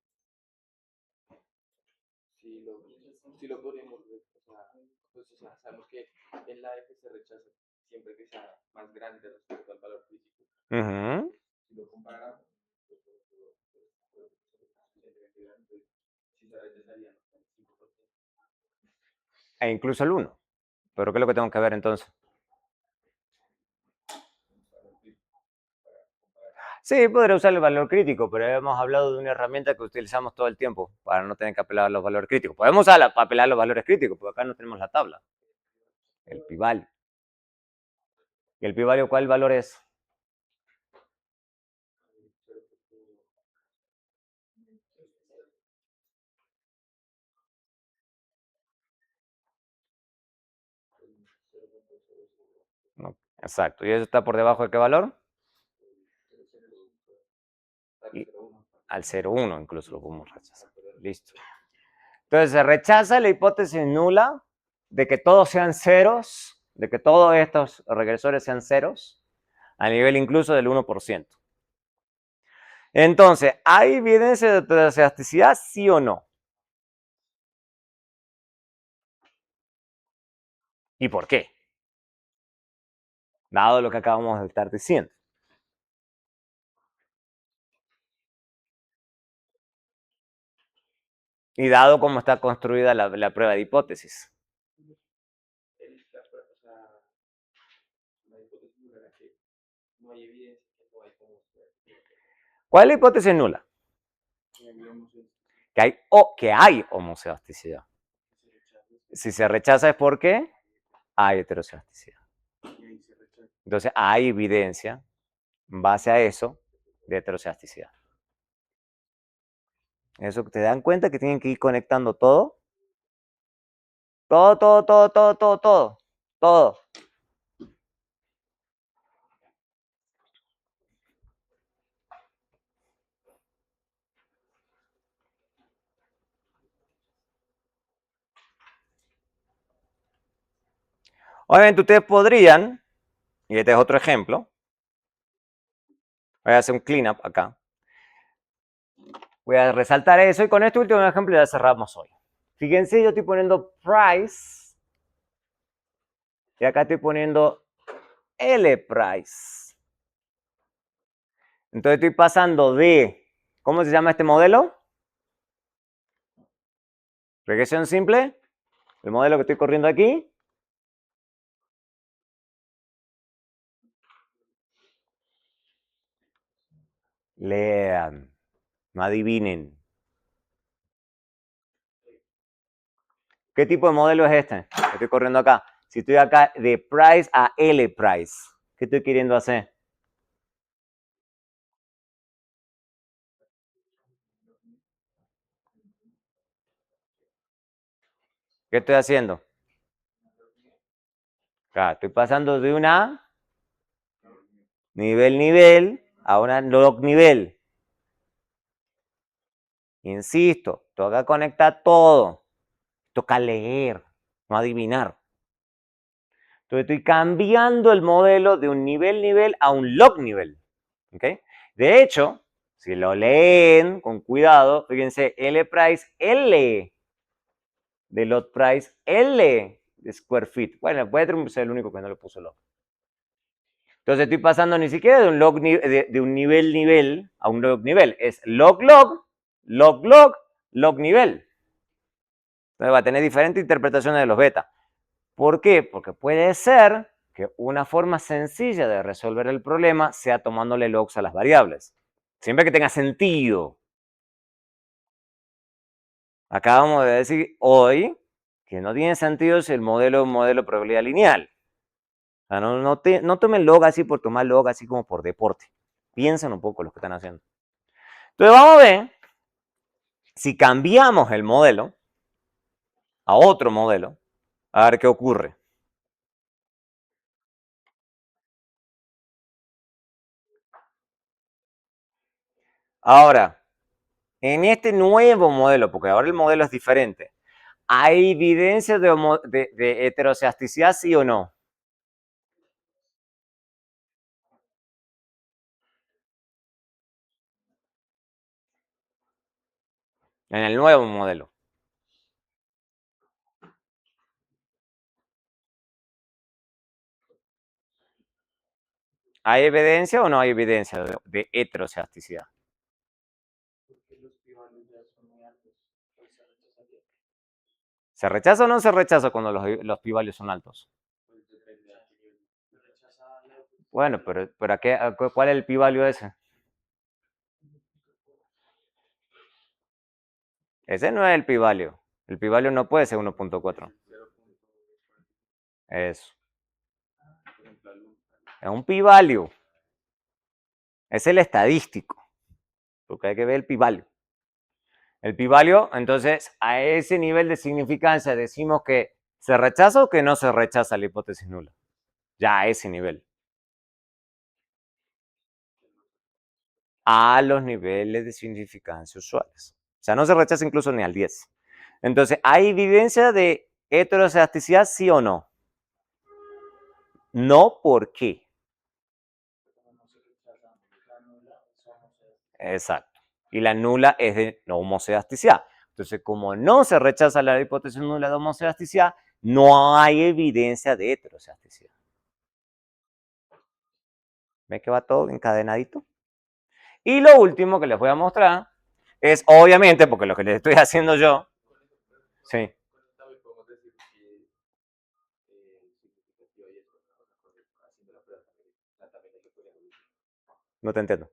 sí lo podríamos ver. O sea, pues, o sea, sabemos que en la F se rechaza siempre que sea más grande respecto al valor físico. Si lo comparamos, pues, sí se rechazaría, ¿no? El 5%. E incluso el 1. ¿Pero qué es lo que tengo que ver entonces? Sí, podría usar el valor crítico, pero hemos hablado de una herramienta que utilizamos todo el tiempo para no tener que apelar a los valores críticos. Podemos usarla para apelar a los valores críticos, porque acá no tenemos la tabla. El pi-value. ¿Y el pi-value cuál valor es? No, exacto. ¿Y eso está por debajo de qué valor? Y al 0,1 incluso lo podemos rechazar. Listo. Entonces se rechaza la hipótesis nula de que todos sean ceros, de que todos estos regresores sean ceros, a nivel incluso del 1%. Entonces, ¿hay evidencia de heterocedasticidad, sí o no? ¿Y por qué? Dado lo que acabamos de estar diciendo. Y dado cómo está construida la prueba de hipótesis. O sea, la hipótesis era que no hay evidencia, que no hay como ¿Cuál es la hipótesis nula? Que hay homocedasticidad. Si se rechaza es porque hay heterocedasticidad. Entonces hay evidencia en base a eso de heteroceasticidad. Eso te dan cuenta que tienen que ir conectando todo. Todo. Obviamente ustedes podrían, y este es otro ejemplo, voy a hacer un cleanup acá. Voy a resaltar eso y con este último ejemplo ya cerramos hoy. Fíjense, yo estoy poniendo price y acá estoy poniendo L price. Entonces estoy pasando de, ¿cómo se llama este modelo? Regresión simple, el modelo que estoy corriendo aquí. Lean, no adivinen. ¿Qué tipo de modelo es este? Estoy corriendo acá. Si estoy acá de price a L price, ¿qué estoy queriendo hacer? ¿Qué estoy haciendo? Acá, estoy pasando de una nivel a una log nivel. Insisto, toca conectar todo. Toca leer, no adivinar. Entonces estoy cambiando el modelo de un nivel a un log nivel. ¿Okay? De hecho, si lo leen con cuidado, fíjense, L price, L de lot price, L de square feet. Bueno, puede ser el único que no le puso log. Entonces estoy pasando ni siquiera de un log de un nivel a un log nivel. Es log nivel. Entonces va a tener diferentes interpretaciones de los beta. ¿Por qué? Porque puede ser que una forma sencilla de resolver el problema sea tomándole logs a las variables. Siempre que tenga sentido. Acabamos de decir hoy que no tiene sentido si el modelo es un modelo de probabilidad lineal. O sea, no tomen log así por tomar log así como por deporte. Piensen un poco lo que están haciendo. Entonces vamos a ver si cambiamos el modelo a otro modelo, a ver qué ocurre. Ahora, en este nuevo modelo, porque ahora el modelo es diferente, ¿hay evidencia de heteroceasticidad, sí o no? En el nuevo modelo. ¿Hay evidencia o no hay evidencia de heteroceasticidad? Porque los pivales ya son muy altos. Pues se rechazaría. ¿Se rechaza o no se rechaza cuando los p-values son altos? Pues depende de qué nivel. Se rechaza la. Bueno, pero ¿cuál es el p-value ese? Ese no es el p-value. El p-value no puede ser 1.4. Eso. Es un p-value. Es el estadístico. Porque hay que ver el p-value. El p-value, entonces, a ese nivel de significancia decimos que se rechaza o que no se rechaza la hipótesis nula. Ya a ese nivel. A los niveles de significancia usuales. O sea, no se rechaza incluso ni al 10. Entonces, ¿hay evidencia de heteroceasticidad, sí o no? No, ¿por qué? Exacto. Y la nula es de no homoceasticidad. Entonces, como no se rechaza la hipótesis nula de homoceasticidad, no hay evidencia de heteroceasticidad. ¿Ves que va todo encadenadito? Y lo último que les voy a mostrar es, obviamente, porque lo que les estoy haciendo yo, sí. No te entiendo.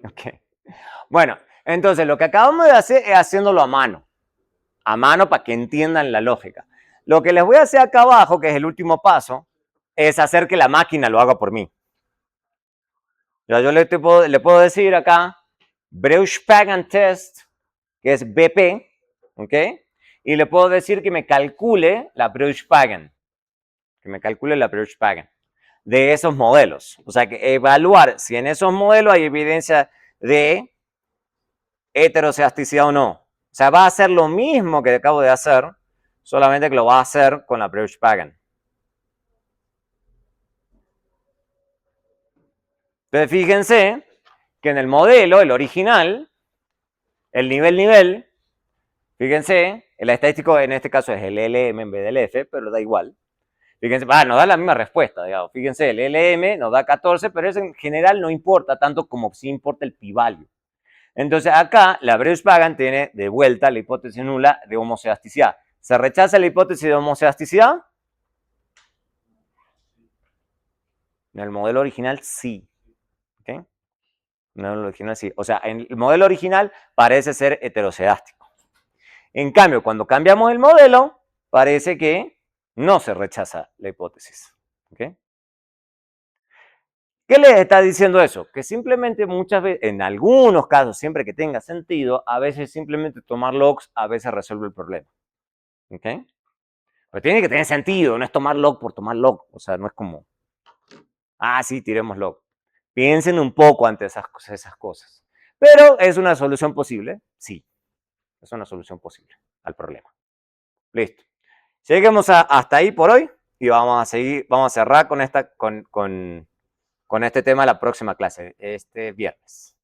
Ok. Bueno, entonces lo que acabamos de hacer es haciéndolo a mano para que entiendan la lógica. Lo que les voy a hacer acá abajo, que es el último paso, es hacer que la máquina lo haga por mí. Ya yo le puedo decir acá, Breusch-Pagan Test, que es BP, ¿ok? Y le puedo decir que me calcule la Breusch-Pagan, de esos modelos. O sea, que evaluar si en esos modelos hay evidencia de heterocedasticidad o no. O sea, va a hacer lo mismo que acabo de hacer, solamente que lo va a hacer con la Breusch-Pagan. Entonces, fíjense que en el modelo, el original, el nivel, fíjense, el estadístico en este caso es el LM en vez del F, pero da igual. Fíjense, nos da la misma respuesta, digamos. Fíjense, el LM nos da 14, pero eso en general no importa tanto como si importa el p-value. Entonces acá la Breusch-Pagan tiene de vuelta la hipótesis nula de homocedasticidad. ¿Se rechaza la hipótesis de homocedasticidad? En el modelo original sí. ¿Okay? En el modelo original sí. O sea, en el modelo original parece ser heterocedástico. En cambio, cuando cambiamos el modelo, parece que no se rechaza la hipótesis. ¿Okay? ¿Qué les está diciendo eso? Que simplemente muchas veces, en algunos casos, siempre que tenga sentido, a veces simplemente tomar logs a veces resuelve el problema. ¿Ok? Pero tiene que tener sentido, no es tomar log por tomar log. O sea, no es como, sí, tiremos log. Piensen un poco ante esas cosas. Pero es una solución posible, sí. Es una solución posible al problema. Listo. Lleguemos hasta ahí por hoy y vamos a cerrar con este tema la próxima clase, este viernes.